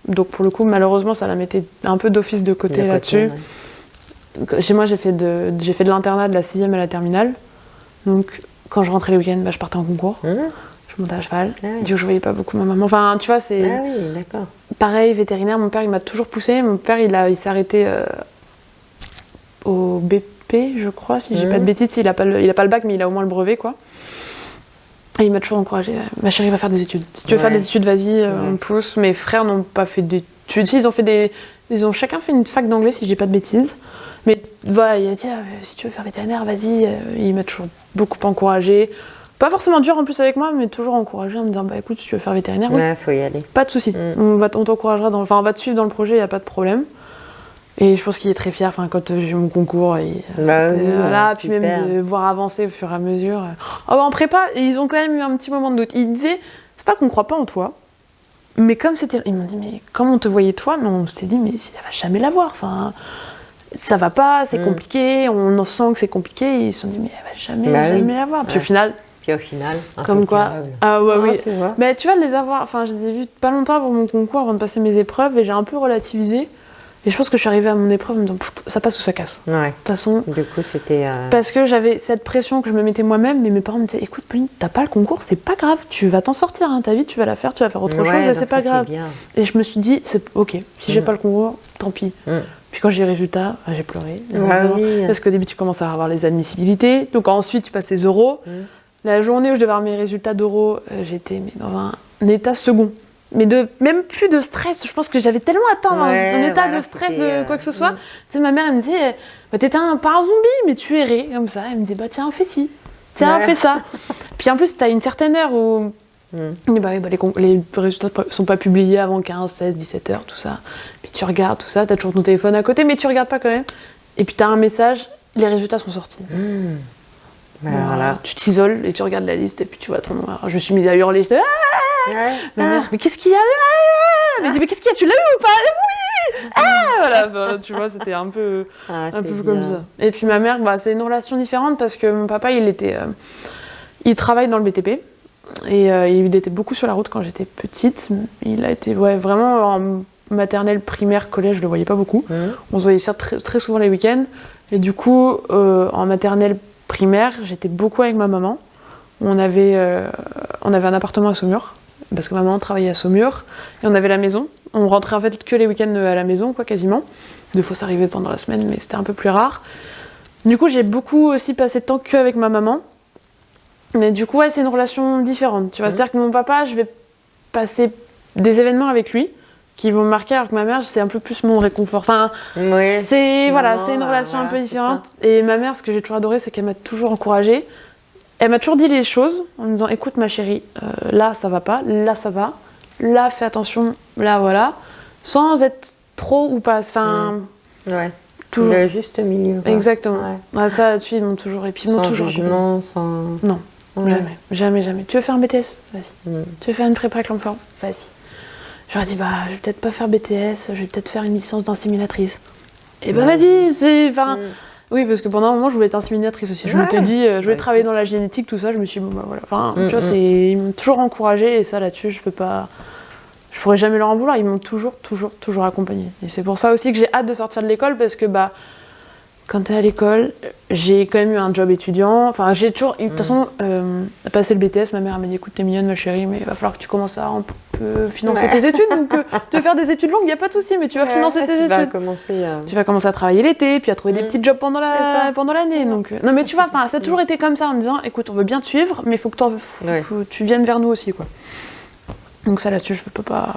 Donc pour le coup, malheureusement, ça la mettait un peu d'office de côté là-dessus. Chez moi, j'ai fait de l'internat de la 6e à la terminale. Donc quand je rentrais les week-ends, je partais en concours. Je montais à cheval. Du coup, je voyais pas beaucoup ma maman. Enfin, tu vois, c'est... Ah oui, d'accord. Pareil, vétérinaire, mon père, il m'a toujours poussé. Mon père, il s'est arrêté au BP, je crois, si j'ai pas de bêtises. Il a pas le bac, mais il a au moins le brevet, quoi. Et il m'a toujours encouragé. Ma chérie, va faire des études. Si tu veux faire des études, vas-y, on pousse. Mes frères n'ont pas fait d'études. Si, ils ont chacun fait une fac d'anglais, si j'ai pas de bêtises. Mais voilà, il a dit, si tu veux faire vétérinaire, vas-y. Il m'a toujours beaucoup encouragé. Pas forcément dur en plus avec moi, mais toujours encouragé en me disant, bah écoute, si tu veux faire vétérinaire, ouais, faut y aller. Pas de souci. On t'encouragera, on va te suivre dans le projet, il n'y a pas de problème. Et je pense qu'il est très fier, quand j'ai eu mon concours, voilà, puis même de voir avancer au fur et à mesure. En prépa, ils ont quand même eu un petit moment de doute. Ils disaient, c'est pas qu'on croit pas en toi, mais comme c'était, ils m'ont dit, mais comme on te voyait toi, mais on s'est dit, mais elle va jamais l'avoir. Enfin, ça va pas, c'est compliqué, on en sent que c'est compliqué. Et ils se sont dit, mais elle va jamais l'avoir. Puis au final. Comme quoi. Ah ouais, oui. Tu vois. Mais tu vas les avoir. Enfin, je les ai vus pas longtemps avant mon concours, avant de passer mes épreuves, et j'ai un peu relativisé. Et je pense que je suis arrivée à mon épreuve en me disant, ça passe ou ça casse. Ouais. De toute façon. Du coup, c'était. Parce que j'avais cette pression que je me mettais moi-même, mais mes parents me disaient, écoute, Pauline, t'as pas le concours, c'est pas grave, tu vas t'en sortir, hein, ta vie, tu vas la faire, tu vas faire autre chose, et c'est pas grave. Et je me suis dit, ok, si j'ai pas le concours, tant pis. Puis quand j'ai les résultats, j'ai pleuré. Parce qu'au début, tu commences à avoir les admissibilités. Donc ensuite, tu passes les oraux. La journée où je devais avoir mes résultats d'oraux, j'étais dans un état second. Mais même plus de stress. Je pense que j'avais tellement atteint un état de stress de quoi que ce soit. Tu sais, ma mère, elle me disait, t'étais pas un zombie, mais tu errais comme ça. Elle me dit, tiens, fais ci. Tiens, fais ça. Puis en plus, t'as une certaine heure où les résultats sont pas publiés avant 15, 16, 17 heures, tout ça. Puis tu regardes tout ça, t'as toujours ton téléphone à côté, mais tu regardes pas quand même. Et puis t'as un message, les résultats sont sortis. Alors là, tu t'isoles et tu regardes la liste et puis tu vois ton nom. Alors, je me suis mise à hurler. Ma mère, mais qu'est-ce qu'il y a là? Elle m'a dit, mais qu'est-ce qu'il y a? Tu l'as eu ou pas? Oui. Voilà, tu vois, c'était un peu comme ça. Et puis ma mère, c'est une relation différente parce que mon papa, il travaille dans le BTP et il était beaucoup sur la route quand j'étais petite. Il a été vraiment en maternelle, primaire, collège, je le voyais pas beaucoup. On se voyait très, très souvent les week-ends. Et du coup, en maternelle, primaire, j'étais beaucoup avec ma maman. On avait un appartement à Saumur, parce que ma maman travaillait à Saumur, et on avait la maison. On rentrait en fait que les week-ends à la maison, quasiment. Des fois, ça arrivait pendant la semaine, mais c'était un peu plus rare. Du coup, j'ai beaucoup aussi passé de temps qu'avec ma maman. Mais du coup, c'est une relation différente. Tu vois, c'est-à-dire que mon papa, je vais passer des événements avec lui qui vont me marquer, alors que ma mère, c'est un peu plus mon réconfort. Enfin, c'est une relation un peu différente. Et ma mère, ce que j'ai toujours adoré, c'est qu'elle m'a toujours encouragée. Elle m'a toujours dit les choses en me disant, écoute ma chérie, là ça va pas, là ça va, là fais attention, là voilà, sans être trop ou pas. Enfin, toujours. Le juste milieu. Quoi. Exactement. Ça là-dessus, ils m'ont toujours. Et puis ils m'ont toujours. Jugement, sans. Non, jamais. Tu veux faire un BTS? Vas-y. Tu veux faire une prépa avec l'enfant? Vas-y. Je leur ai dit, je vais peut-être pas faire BTS, je vais peut-être faire une licence d'inséminatrice. Et vas-y, oui, parce que pendant un moment, je voulais être inséminatrice aussi. Je m'étais dit, je voulais travailler dans la génétique, tout ça. Je me suis dit, voilà. Enfin, tu vois, ils m'ont toujours encouragée et ça, là-dessus, je pourrais jamais leur en vouloir. Ils m'ont toujours accompagnée. Et c'est pour ça aussi que j'ai hâte de sortir de l'école parce que, quand t'es à l'école, j'ai quand même eu un job étudiant. Enfin, j'ai toujours. De toute façon, passé le BTS, ma mère m'a dit, écoute, t'es mignonne, ma chérie, mais il va falloir que tu commences à un peu financer tes études. Donc, te faire des études longues, il n'y a pas de souci, mais tu vas financer tes études. Tu vas commencer à travailler l'été, puis à trouver des petits jobs pendant l'année. Donc, non, mais tu vois, ça a toujours été comme ça en me disant, écoute, on veut bien te suivre, mais il faut que tu viennes vers nous aussi, quoi. Donc, ça là-dessus, je peux pas.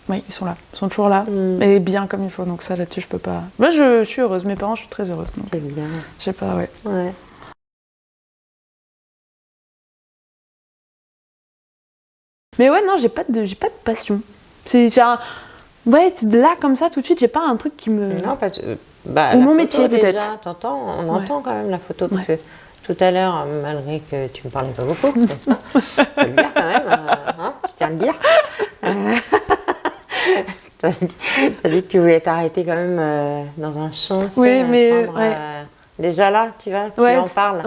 Oui, ils sont là, ils sont toujours là, et bien comme il faut, donc ça là-dessus je peux pas. Moi je suis heureuse, mes parents je suis très heureuse. Donc, évidemment. Je sais pas, Mais non, j'ai pas de passion. C'est là comme ça tout de suite, j'ai pas un truc qui me. Non, pas ou mon métier peut-être. On entend quand même la photo parce que tout à l'heure, malgré que tu me parlais pas beaucoup, n'est-ce pas? Je peux le dire quand même, je tiens à le dire. T'as dit que tu voulais t'arrêter quand même dans un champ. Oui, mais déjà là, tu en parles.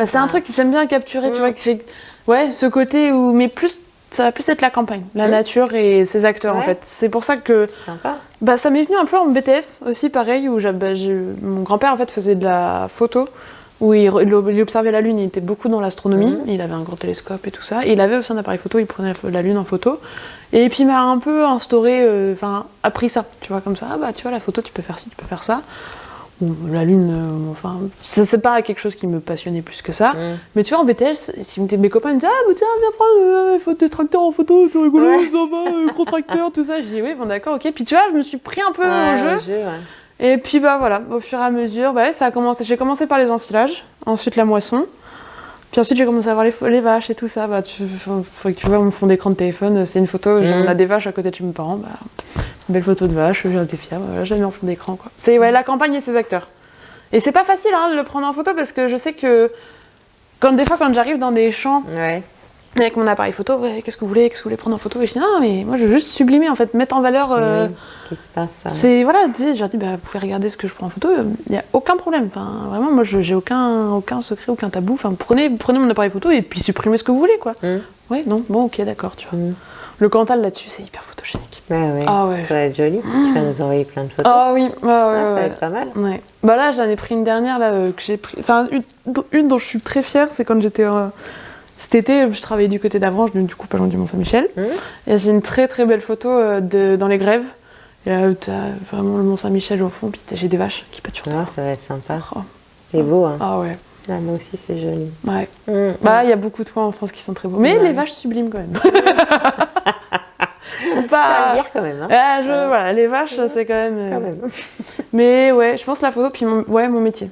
C'est un truc que j'aime bien capturer, tu vois, que j'ai ce côté où, mais plus ça va plus être la campagne, la nature et ses acteurs en fait. C'est pour ça que sympa. Ça m'est venu un peu en BTS aussi pareil où mon grand-père en fait faisait de la photo où il observait la Lune, il était beaucoup dans l'astronomie, il avait un gros télescope et tout ça, et il avait aussi un appareil photo, il prenait la Lune en photo, et puis il m'a un peu instauré, appris ça, tu vois, comme ça, tu vois, la photo, tu peux faire ci, tu peux faire ça. Bon, la Lune, c'est pas quelque chose qui me passionnait plus que ça, mais tu vois, en BTS, mes copains me disaient, tiens, viens prendre des tracteurs en photo, c'est rigolo, ça va, gros tracteur, tout ça. J'ai dit, oui, bon, d'accord, ok, puis tu vois, je me suis pris un peu au jeu. Et puis voilà, au fur et à mesure, ça a commencé. J'ai commencé par les ensilages, ensuite la moisson, puis ensuite j'ai commencé à voir les vaches et tout ça. Faut que tu vois mon fond d'écran de téléphone, c'est une photo, on a des vaches à côté de chez mes parents, une belle photo de vache, j'en étais fière, je l'ai mis en fond d'écran quoi. C'est la campagne et ses acteurs. Et c'est pas facile de le prendre en photo parce que je sais que des fois quand j'arrive dans des champs, avec mon appareil photo, qu'est-ce que vous voulez prendre en photo? Et je dis non, mais moi je veux juste sublimer en fait, mettre en valeur. Qu'est-ce qui se passe? C'est j'ai dit vous pouvez regarder ce que je prends en photo, il n'y a aucun problème. Enfin, vraiment, moi j'ai aucun secret, aucun tabou. Enfin, prenez mon appareil photo et puis supprimez ce que vous voulez quoi. Ouais, non, bon, ok, d'accord, tu vois. Le Cantal là-dessus, c'est hyper photogénique. Ah ouais. Ça va être joli. Tu vas nous envoyer plein de photos. Ah oui, ça va être pas mal. Ouais. Là, j'en ai pris une dernière là que j'ai pris. Enfin, une dont je suis très fière, c'est quand j'étais. Cet été, je travaillais du côté d'Avranches, donc du coup pas loin du Mont-Saint-Michel. Et j'ai une très très belle photo dans les grèves. Et là, t'as vraiment le Mont-Saint-Michel au fond, puis j'ai des vaches qui pâturent. Ça va être sympa. C'est beau, hein. Ah ouais. Là, moi aussi, c'est joli. Ouais. Il y a beaucoup de coins en France qui sont très beaux. Mais les vaches sublimes quand même. Pas dire quand même. Hein. Voilà, les vaches, c'est quand même. Mais ouais, je pense la photo, puis mon métier.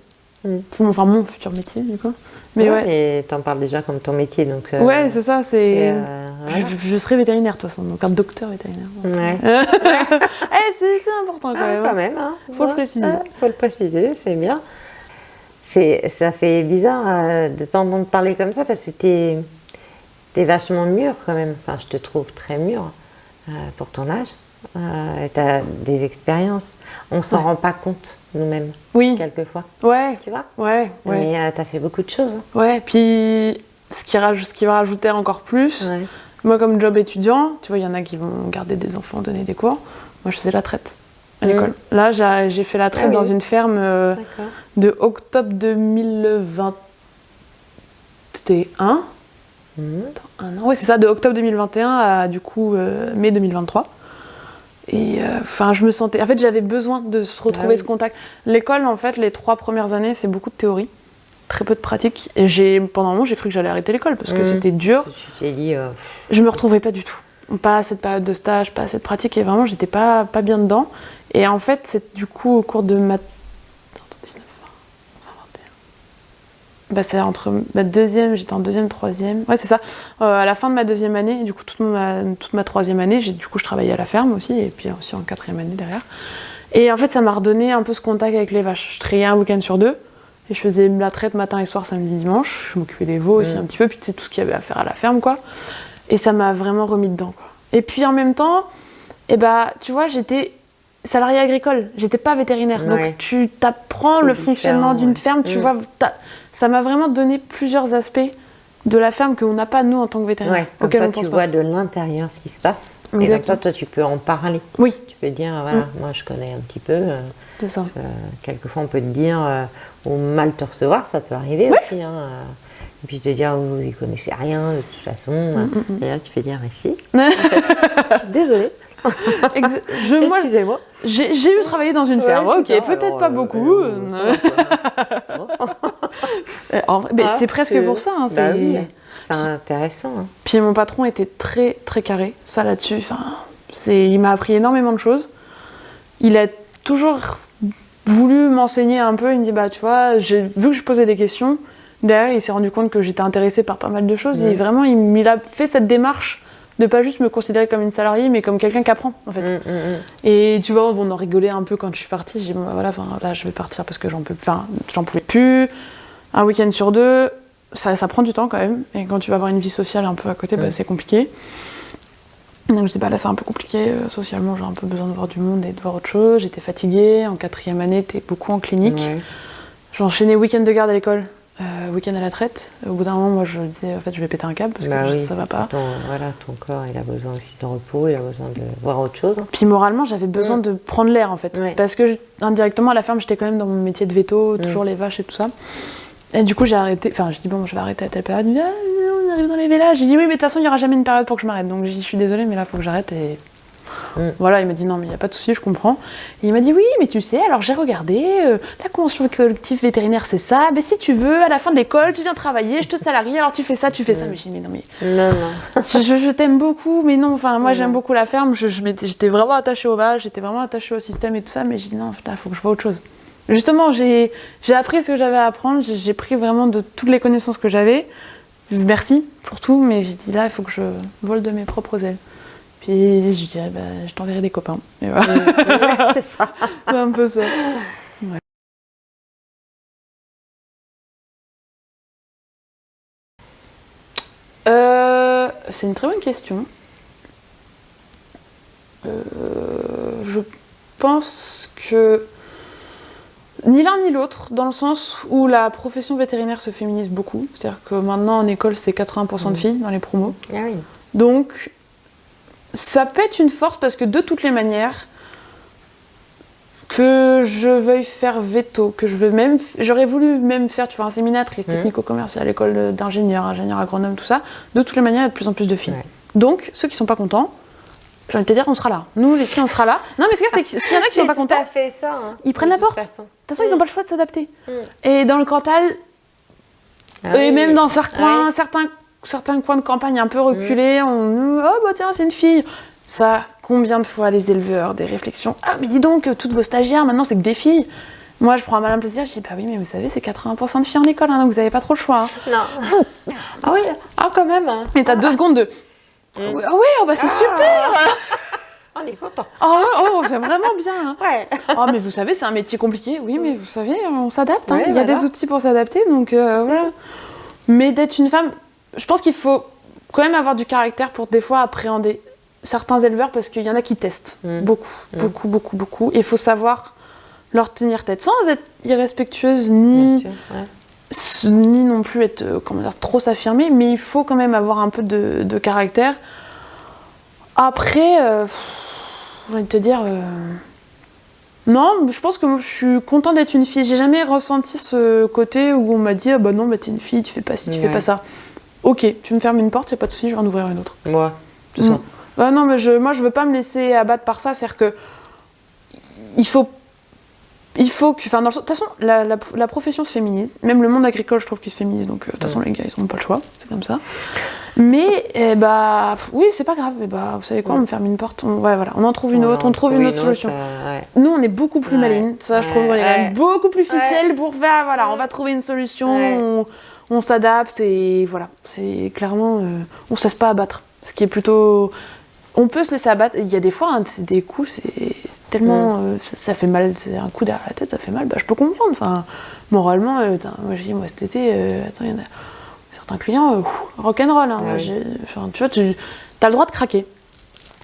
Enfin, mon futur métier, du coup. Mais et t'en parles déjà comme ton métier, donc... ouais, c'est ça, c'est... Je serai vétérinaire, de toute façon, donc un docteur vétérinaire. C'est important, quand même. Quand même, hein. Faut le préciser. Faut le préciser, c'est bien. Ça fait bizarre de t'entendre parler comme ça, parce que t'es vachement mûr, quand même. Enfin, je te trouve très mûr pour ton âge. T'as des expériences. On s'en rend pas compte nous-mêmes. Oui. Quelquefois. Ouais. Tu vois. Ouais. Mais t'as fait beaucoup de choses. Ouais. Puis ce qui va rajouter encore plus. Moi, comme job étudiant, tu vois, il y en a qui vont garder des enfants, donner des cours. Moi, je faisais la traite à l'école. Là, j'ai fait la traite dans une ferme de octobre 2021. Un an. Ouais, c'est ça, de octobre 2021 à du coup mai 2023. Et je me sentais. En fait, j'avais besoin de se retrouver ce contact. L'école, en fait, les 3 premières années, c'est beaucoup de théorie, très peu de pratique. Et pendant un moment, j'ai cru que j'allais arrêter l'école parce que c'était dur. Je me retrouvais pas du tout. Pas à cette période de stage, pas à cette pratique. Et vraiment, j'étais pas bien dedans. Et en fait, c'est du coup au cours de ma. C'est entre ma deuxième, j'étais en deuxième, troisième. Ouais, c'est ça. À la fin de ma deuxième année, du coup, toute ma troisième année, je travaillais à la ferme aussi, et puis aussi en 4e année derrière. Et en fait, ça m'a redonné un peu ce contact avec les vaches. Je trayais un week-end sur 2, et je faisais la traite matin et soir, samedi, dimanche. Je m'occupais des veaux aussi un petit peu, puis c'est tout ce qu'il y avait à faire à la ferme, quoi. Et ça m'a vraiment remis dedans, quoi. Et puis en même temps, tu vois, j'étais salarié agricole, j'étais pas vétérinaire. Donc tu t'apprends le fonctionnement d'une ferme, tu vois, ça m'a vraiment donné plusieurs aspects de la ferme qu'on n'a pas nous en tant que vétérinaire. Comme ça, tu vois de l'intérieur ce qui se passe. Exactement. Et comme ça, toi, tu peux en parler. Oui. Tu peux dire, voilà, moi je connais un petit peu. C'est ça. Quelquefois, on peut te dire, ou mal te recevoir, ça peut arriver aussi. Hein, et puis te dire, vous n'y connaissez rien de toute façon. Et là, tu peux dire, si. Je suis désolée. Excusez-moi. J'ai eu travaillé dans une ferme, peut-être pas beaucoup. C'est presque pour ça. Hein, c'est intéressant. Hein. Puis mon patron était très très carré, ça là-dessus. Il m'a appris énormément de choses. Il a toujours voulu m'enseigner un peu. Il me dit, tu vois, vu que je posais des questions, derrière il s'est rendu compte que j'étais intéressée par pas mal de choses. Et vraiment, il a fait cette démarche de pas juste me considérer comme une salariée, mais comme quelqu'un qui apprend, en fait. Et tu vois, on en rigolait un peu quand je suis partie. J'ai dit, là, je vais partir parce que j'en pouvais plus. Un week-end sur 2, ça prend du temps quand même. Et quand tu vas avoir une vie sociale un peu à côté, c'est compliqué. Donc je dis, là, c'est un peu compliqué. Socialement, j'ai un peu besoin de voir du monde et de voir autre chose. J'étais fatiguée. En 4e année, t'es beaucoup en clinique. J'enchaînais week-end de garde à l'école. Week-end à la traite. Au bout d'un moment, moi, je disais, en fait, je vais péter un câble parce que ça va pas. Ton corps, il a besoin aussi de repos, il a besoin de voir autre chose. Puis moralement, j'avais besoin de prendre l'air, en fait. Parce que indirectement, à la ferme, j'étais quand même dans mon métier de veto, toujours les vaches et tout ça. Et du coup, j'ai arrêté, enfin, je dis bon, je vais arrêter à telle période. Il me dit, on arrive dans les vélas. J'ai dit oui, mais de toute façon, il n'y aura jamais une période pour que je m'arrête. Donc, je suis désolée, mais là, il faut que j'arrête. Et voilà, il m'a dit non, mais il n'y a pas de souci, je comprends. Et il m'a dit oui, mais tu sais, alors j'ai regardé, la convention collective vétérinaire, c'est ça. Mais si tu veux, à la fin de l'école, tu viens travailler, je te salarie, alors tu fais ça, tu fais ça. Mais je dis mais non, mais. Non. je t'aime beaucoup, mais non, enfin, moi, j'aime beaucoup la ferme. J'étais vraiment attachée au vaches, j'étais vraiment attachée au système et tout ça. Mais j'ai dit non, il faut que je vois autre chose. Justement, j'ai appris ce que j'avais à apprendre, j'ai pris vraiment de toutes les connaissances que j'avais. Merci pour tout, mais j'ai dit là, il faut que je vole de mes propres ailes. Puis je dirais, je t'enverrai des copains. Et voilà. C'est ça. C'est un peu ça. Ouais. C'est une très bonne question. Je pense que ni l'un ni l'autre, dans le sens où la profession vétérinaire se féminise beaucoup. C'est-à-dire que maintenant, en école, c'est 80% de filles dans les promos. Ah oui. Donc, ça peut être une force parce que de toutes les manières, que je veuille faire veto, que j'aurais voulu même faire, tu vois, un séminatrice technico-commercial, école d'ingénieur, ingénieur agronome, tout ça. De toutes les manières, il y a de plus en plus de filles. Ouais. Donc, ceux qui sont pas contents, j'ai envie de te dire, on sera là. Nous, les filles, on sera là. Non, mais c'est que s'il y en a qui sont pas contents, fait ça, hein, ils prennent la porte. De toute façon, ils n'ont pas le choix de s'adapter. Et dans le Cantal, et même dans certains coins de campagne un peu reculés, oh bah tiens, c'est une fille. Ça, combien de fois les éleveurs, des réflexions, ah mais dis donc, toutes vos stagiaires, maintenant, c'est que des filles. Moi, je prends un malin plaisir, je dis, bah oui, mais vous savez, c'est 80% de filles en école, hein, donc vous n'avez pas trop le choix. Hein. Non. Ah oui, quand même. Et t'as 2 secondes de... Ah oui, bah c'est super. On est content. Oh, c'est vraiment bien. Hein. Ouais. Oh, mais vous savez, c'est un métier compliqué. Oui, mais vous savez, on s'adapte. Hein. Il y a des outils pour s'adapter, donc voilà. Mais d'être une femme, je pense qu'il faut quand même avoir du caractère pour des fois appréhender certains éleveurs, parce qu'il y en a qui testent beaucoup. Et il faut savoir leur tenir tête, sans être irrespectueuse, ni non plus être, trop s'affirmer, mais il faut quand même avoir un peu de caractère. Après, j'ai envie de te dire... Non, je pense que moi, je suis contente d'être une fille. J'ai jamais ressenti ce côté où on m'a dit « Ah bah non, t'es une fille, tu fais pas ci, tu fais pas ça. » Ok, tu me fermes une porte, y'a pas de souci, je vais en ouvrir une autre. Ouais, c'est ça. Bah non, mais moi, je veux pas me laisser abattre par ça. C'est-à-dire que... Il faut que... Enfin, de toute façon, la profession se féminise. Même le monde agricole, je trouve qu'il se féminise. Donc, de toute façon, les gars, ils n'ont pas le choix. C'est comme ça. Mais, oui, c'est pas grave. Vous savez quoi, on me ferme une porte. On en trouve une autre. On trouve une autre solution. Nous, on est beaucoup plus malines. Ça, je trouve qu'on est beaucoup plus ficelle pour faire... Voilà, on va trouver une solution. On s'adapte. Et voilà. C'est clairement... on se laisse pas abattre. Ce qui est plutôt... On peut se laisser abattre. Il y a des fois, c'est des coups, c'est... Tellement ça fait mal, c'est un coup derrière la tête, ça fait mal, je peux comprendre. Enfin, moralement, moi j'ai dit, cet été, il y en a certains clients, rock'n'roll. Hein, tu vois, t'as le droit de craquer.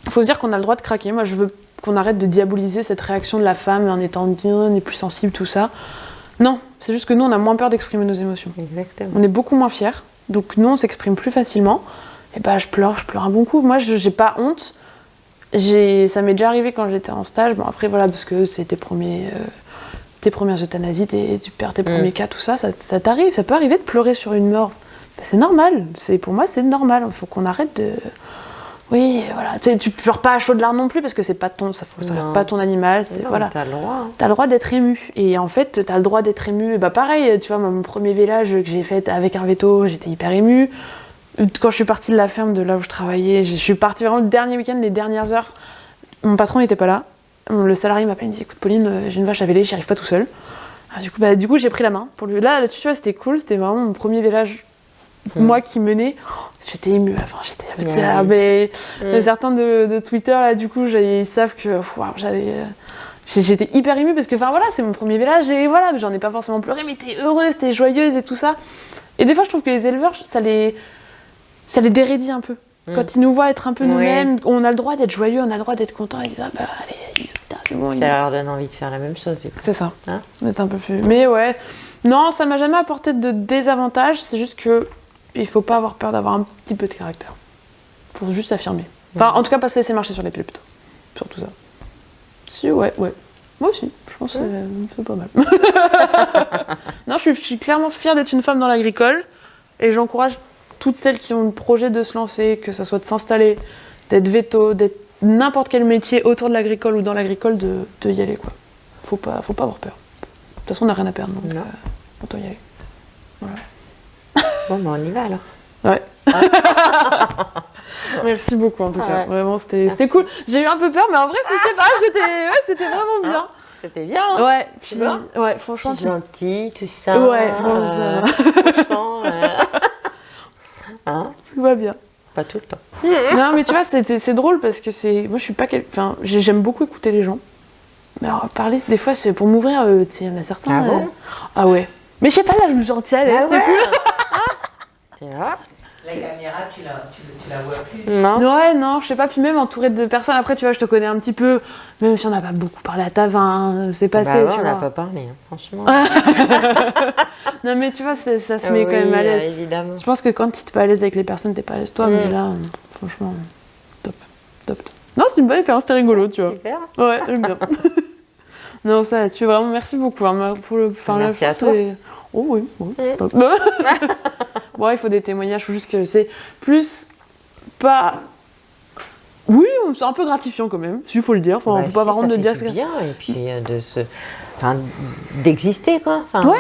Il faut se dire qu'on a le droit de craquer. Moi, je veux qu'on arrête de diaboliser cette réaction de la femme en étant bien, on est plus sensible, tout ça. Non, c'est juste que nous, on a moins peur d'exprimer nos émotions. Exactement. On est beaucoup moins fiers, donc nous, on s'exprime plus facilement. Et je pleure un bon coup. Moi, j'ai pas honte. Ça m'est déjà arrivé quand j'étais en stage, après voilà, parce que c'est tes premières euthanasies, tu perds tes premiers cas, tout ça, ça t'arrive, ça peut arriver de pleurer sur une mort. C'est normal, pour moi c'est normal, il faut qu'on arrête de... Oui, voilà, tu pleures pas à chaudes larmes non plus, parce que c'est pas ça reste pas ton animal, voilà. T'as le droit. Hein. T'as le droit d'être ému, et en fait, t'as le droit d'être ému, et pareil, tu vois, mon premier vélage que j'ai fait avec un veto, j'étais hyper émue. Quand je suis partie de la ferme de là où je travaillais, je suis partie vraiment le dernier week-end, les dernières heures. Mon patron n'était pas là. Le salarié m'appelle, il me dit écoute Pauline, j'ai une vache à véler, j'y arrive pas tout seul. Alors, du coup j'ai pris la main pour lui. Là-dessus, tu vois, c'était cool, c'était vraiment mon premier vélage, moi qui menais. J'étais émue à la fin, certains de Twitter, là, du coup, ils savent que j'étais hyper émue parce que, c'est mon premier vélage et voilà, mais j'en ai pas forcément pleuré, mais t'es heureuse, t'es joyeuse et tout ça. Et des fois, je trouve que les éleveurs, ça les dérédit un peu. Quand ils nous voient être un peu nous-mêmes, on a le droit d'être joyeux, on a le droit d'être content. Ils disent, allez, c'est bon. Ça leur donne envie de faire la même chose, du coup. C'est ça, d'être un peu plus... Mais ouais, non, ça m'a jamais apporté de désavantage, c'est juste que il faut pas avoir peur d'avoir un petit peu de caractère. Pour juste s'affirmer. Enfin, en tout cas, pas se laisser marcher sur les pieds, plutôt. Surtout ça. Si, ouais. Moi aussi, je pense que c'est pas mal. Non, je suis clairement fière d'être une femme dans l'agricole et j'encourage toutes celles qui ont le projet de se lancer, que ça soit de s'installer, d'être veto, d'être n'importe quel métier autour de l'agricole ou dans l'agricole, de y aller, quoi. Faut pas avoir peur. De toute façon, on n'a rien à perdre, donc autant y aller. Voilà. Bon, on y va alors. Ouais. Merci beaucoup en tout cas. Vraiment, c'était cool. J'ai eu un peu peur, mais en vrai, c'était vraiment bien. C'était bien. Hein. Ouais. Puis, ouais, franchement. Puis gentil, tout ça. Ouais, franchement. Hein, tout va bien. Pas tout le temps. Non, mais tu vois, c'est drôle parce que moi, je suis pas enfin, j'aime beaucoup écouter les gens. Mais alors, parler, des fois, c'est pour m'ouvrir. Tu sais, il y en a certains. Ah bon Ah ouais. Mais je sais pas, là, je me sens à l'aise. C'était cool. Tu vois. La caméra, tu la vois plus. Non. Ouais, non, je sais pas. Puis même entourée de personnes. Après, tu vois, je te connais un petit peu. Même si on n'a pas beaucoup parlé à ta vin, c'est passé. Bah ouais, tu on vois. n'a pas parlé, hein, franchement. Non, mais tu vois, ça se met quand même à l'aise. Évidemment. Je pense que quand t'es pas à l'aise avec les personnes, t'es pas à l'aise toi. Mais là, franchement, top. Non, c'est une bonne expérience, c'était rigolo, tu vois. Super. Ouais, j'aime bien. Non, ça, tu vraiment, merci beaucoup. Hein, pour le, merci à toi. Oh oui. Bon, il faut des témoignages, faut juste que c'est plus pas. Oui, c'est un peu gratifiant quand même, il faut le dire. Enfin, faut pas avoir honte de dire que c'est bien. Et puis d'exister quoi. Enfin, ouais.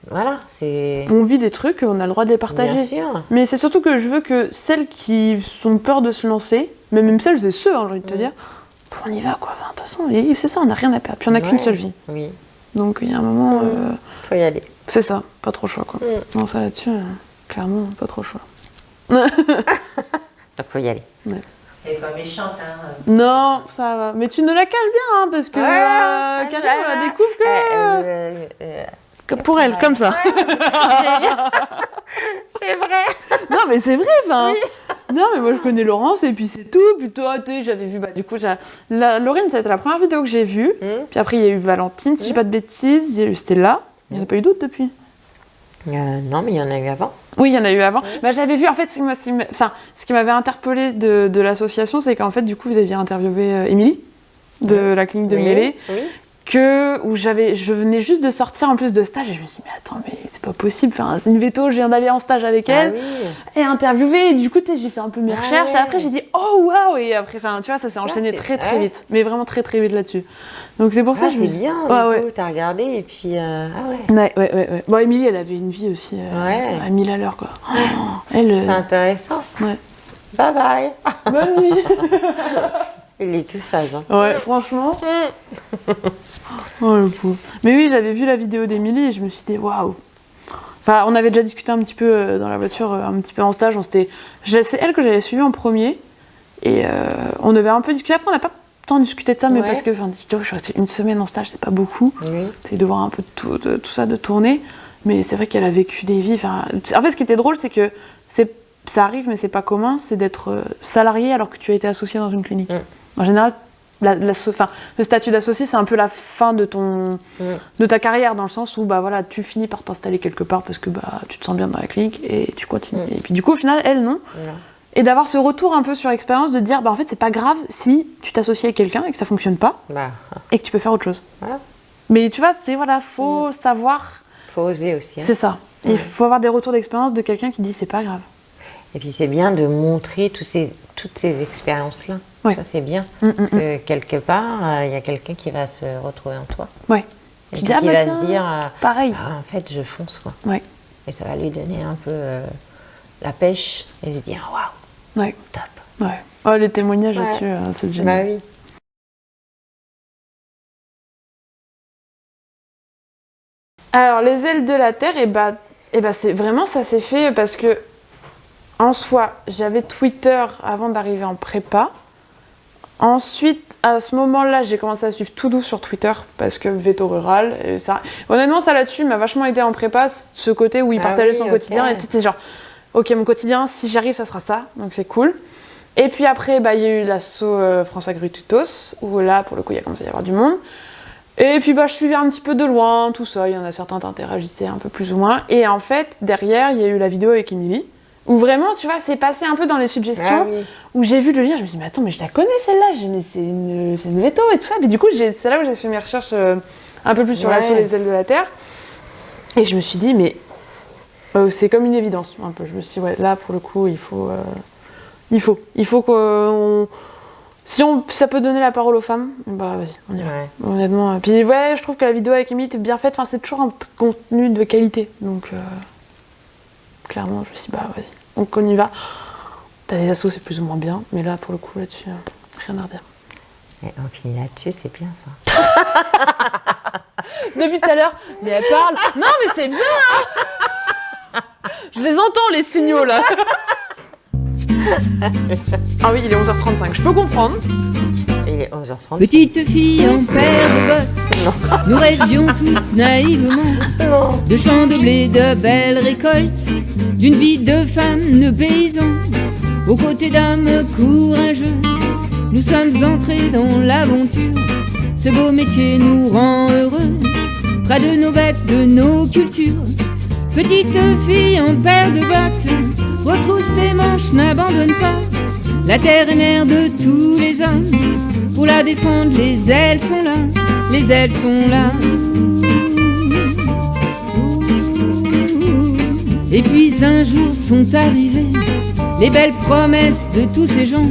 Voilà, c'est. On vit des trucs, on a le droit de les partager. Bien sûr. Mais c'est surtout que je veux que celles qui ont peur de se lancer, mais même celles et ceux, hein, j'ai envie de te dire, on y va quoi. Enfin, de toute façon, c'est ça, on n'a rien à perdre. Puis on n'a qu'une seule vie. Oui. Donc il y a un moment. Faut y aller. C'est ça, pas trop le choix quoi. Non, ça là-dessus, clairement, pas trop le choix. Faut y aller. Ouais. Elle est pas méchante, hein. Non, ça va. Mais tu ne la caches bien, hein, parce que Karine, on la découvre que pour elle, comme ça. C'est vrai. Non, mais c'est vrai, enfin. Oui. Non, mais moi je connais Laurence et puis c'est tout. Puis toi, j'avais vu, du coup, Laurine, c'était la première vidéo que j'ai vue. Puis après, il y a eu Valentine, si je dis pas de bêtises. Il y a eu Stella. Il n'y en a pas eu d'autres depuis. Non, mais il y en a eu avant. Oui, il y en a eu avant. Bah, j'avais vu, en fait, ce qui m'avait interpellée de l'association, c'est qu'en fait, du coup, vous aviez interviewé Émilie, de la clinique de Mêlée, où je venais juste de sortir en plus de stage, et je me suis dit, mais attends, mais c'est pas possible, enfin, c'est une veto, je viens d'aller en stage avec elle, et interviewer, et du coup, j'ai fait un peu mes recherches, et après, j'ai dit, oh, waouh, et après, tu vois, ça s'est enchaîné très vite, mais vraiment très vite là-dessus. Donc c'est pour ça que je me c'est bien, t'as regardé et puis ouais. Bon, Émilie, elle avait une vie aussi à 1000 à l'heure quoi. C'est intéressant. Ouais. Bye bye. Bonne nuit. Il est tout sage. Hein. Ouais, franchement. Oh le pauvre. Mais oui, j'avais vu la vidéo d'Émilie et je me suis dit waouh. Enfin, on avait déjà discuté un petit peu dans la voiture, un petit peu en stage. C'est elle que j'avais suivie en premier et on avait un peu discuté. Après, on n'a pas tant discuté de ça, mais parce que je suis restée une semaine en stage, c'est pas beaucoup. C'est de voir un peu de tout ça, de tourner. Mais c'est vrai qu'elle a vécu des vies. En fait, ce qui était drôle, c'est que ça arrive, mais c'est pas commun, c'est d'être salarié alors que tu as été associé dans une clinique. En général, le statut d'associé, c'est un peu la fin de ta carrière, dans le sens où tu finis par t'installer quelque part parce que tu te sens bien dans la clinique et tu continues. Et puis du coup, au final, elle, non. Et d'avoir ce retour un peu sur expérience de dire, en fait, c'est pas grave si tu t'associes avec quelqu'un et que ça fonctionne pas et que tu peux faire autre chose. Voilà. Mais tu vois, faut savoir. Faut oser aussi. Hein. C'est ça. Il faut avoir des retours d'expérience de quelqu'un qui dit c'est pas grave. Et puis c'est bien de montrer toutes ces expériences-là. Ça, c'est bien. Parce que quelque part, il y a quelqu'un qui va se retrouver en toi. Ouais. Et qui va se dire, pareil. En fait, je fonce. Quoi. Ouais. Et ça va lui donner un peu la pêche et se dire, waouh. Ouais. Top. Ouais. Oh, les témoignages là-dessus, c'est génial. Bah oui. Alors, les ailes de la terre, c'est vraiment, ça s'est fait parce que, en soi, j'avais Twitter avant d'arriver en prépa. Ensuite, à ce moment-là, j'ai commencé à suivre tout doux sur Twitter parce que veto rural. Et ça... Honnêtement, ça là-dessus m'a vachement aidé en prépa, ce côté où il partageait son quotidien. Et c'était genre, ok, mon quotidien, si j'y arrive, ça sera ça, donc c'est cool. Et puis après, il y a eu l'assaut France Agri-Tutos, où là, pour le coup, il y a commencé à y avoir du monde. Et puis je suivais un petit peu de loin, tout ça, il y en a certains qui interagissaient un peu plus ou moins. Et en fait, derrière, il y a eu la vidéo avec Émilie, Où vraiment, tu vois, c'est passé un peu dans les suggestions, où j'ai vu le lien, je me suis dit, mais attends, mais je la connais celle-là, mais c'est une veto et tout ça. Mais du coup, c'est là où j'ai fait mes recherches un peu plus sur l'assaut les ailes de la Terre. Et je me suis dit, mais c'est comme une évidence, un peu. Je me suis dit, ouais, là, pour le coup, il faut qu'on... Si ça peut donner la parole aux femmes, bah vas-y, on y va. Honnêtement. Puis ouais, je trouve que la vidéo avec Amy est bien faite, enfin, c'est toujours un contenu de qualité. Donc, clairement, je me suis dit, bah vas-y. Donc on y va. T'as des assos, c'est plus ou moins bien, mais là, pour le coup, là-dessus, rien à redire. Et on finit là-dessus, c'est bien ça. Depuis tout à l'heure, mais elle parle. Non, mais c'est bien, hein. Je les entends, les signaux, là. Ah oui, il est 11h35, je peux comprendre. Il est 11h30. Petite fille en paire de bottes, nous rêvions toutes naïvement de champs de blé, de belles récoltes, d'une vie de femme, de paysan, aux côtés d'âmes courageux. Nous sommes entrés dans l'aventure, ce beau métier nous rend heureux, près de nos bêtes, de nos cultures. Petite fille en paire de bottes, retrousse tes manches, n'abandonne pas. La terre est mère de tous les hommes, pour la défendre, les ailes sont là, les ailes sont là. Et puis un jour sont arrivées les belles promesses de tous ces gens.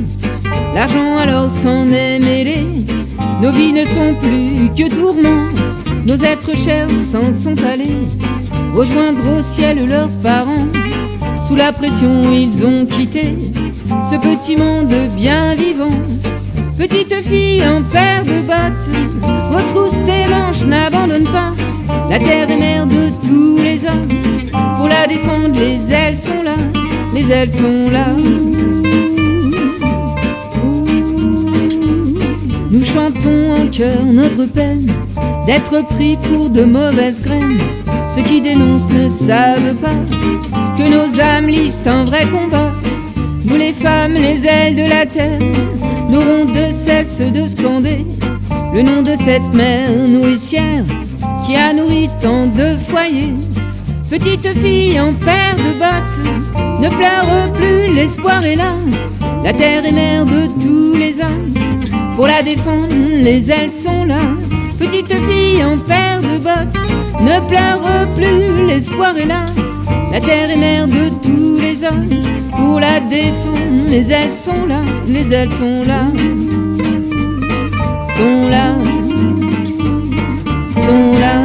L'argent alors s'en est mêlé, nos vies ne sont plus que tourments. Nos êtres chers s'en sont allés, rejoindre au ciel leurs parents. Sous la pression ils ont quitté ce petit monde bien vivant. Petite fille en paire de bottes, retrousse tes manches, n'abandonne pas. La terre est mère de tous les hommes, pour la défendre les ailes sont là, les ailes sont là. Nous chantons en chœur notre peine d'être pris pour de mauvaises graines. Ceux qui dénoncent ne savent pas que nos âmes livrent un vrai combat. Nous les femmes, les ailes de la terre, n'aurons de cesse de scander le nom de cette mère nourricière qui a nourri tant de foyers. Petite fille en paire de bottes, ne pleure plus, l'espoir est là. La terre est mère de tous les hommes, pour la défendre, les ailes sont là. Petite fille en paire de bottes, ne pleure plus, l'espoir est là. La terre est mère de tous les hommes, pour la défendre, les ailes sont là, les ailes sont là. Sont là, sont là.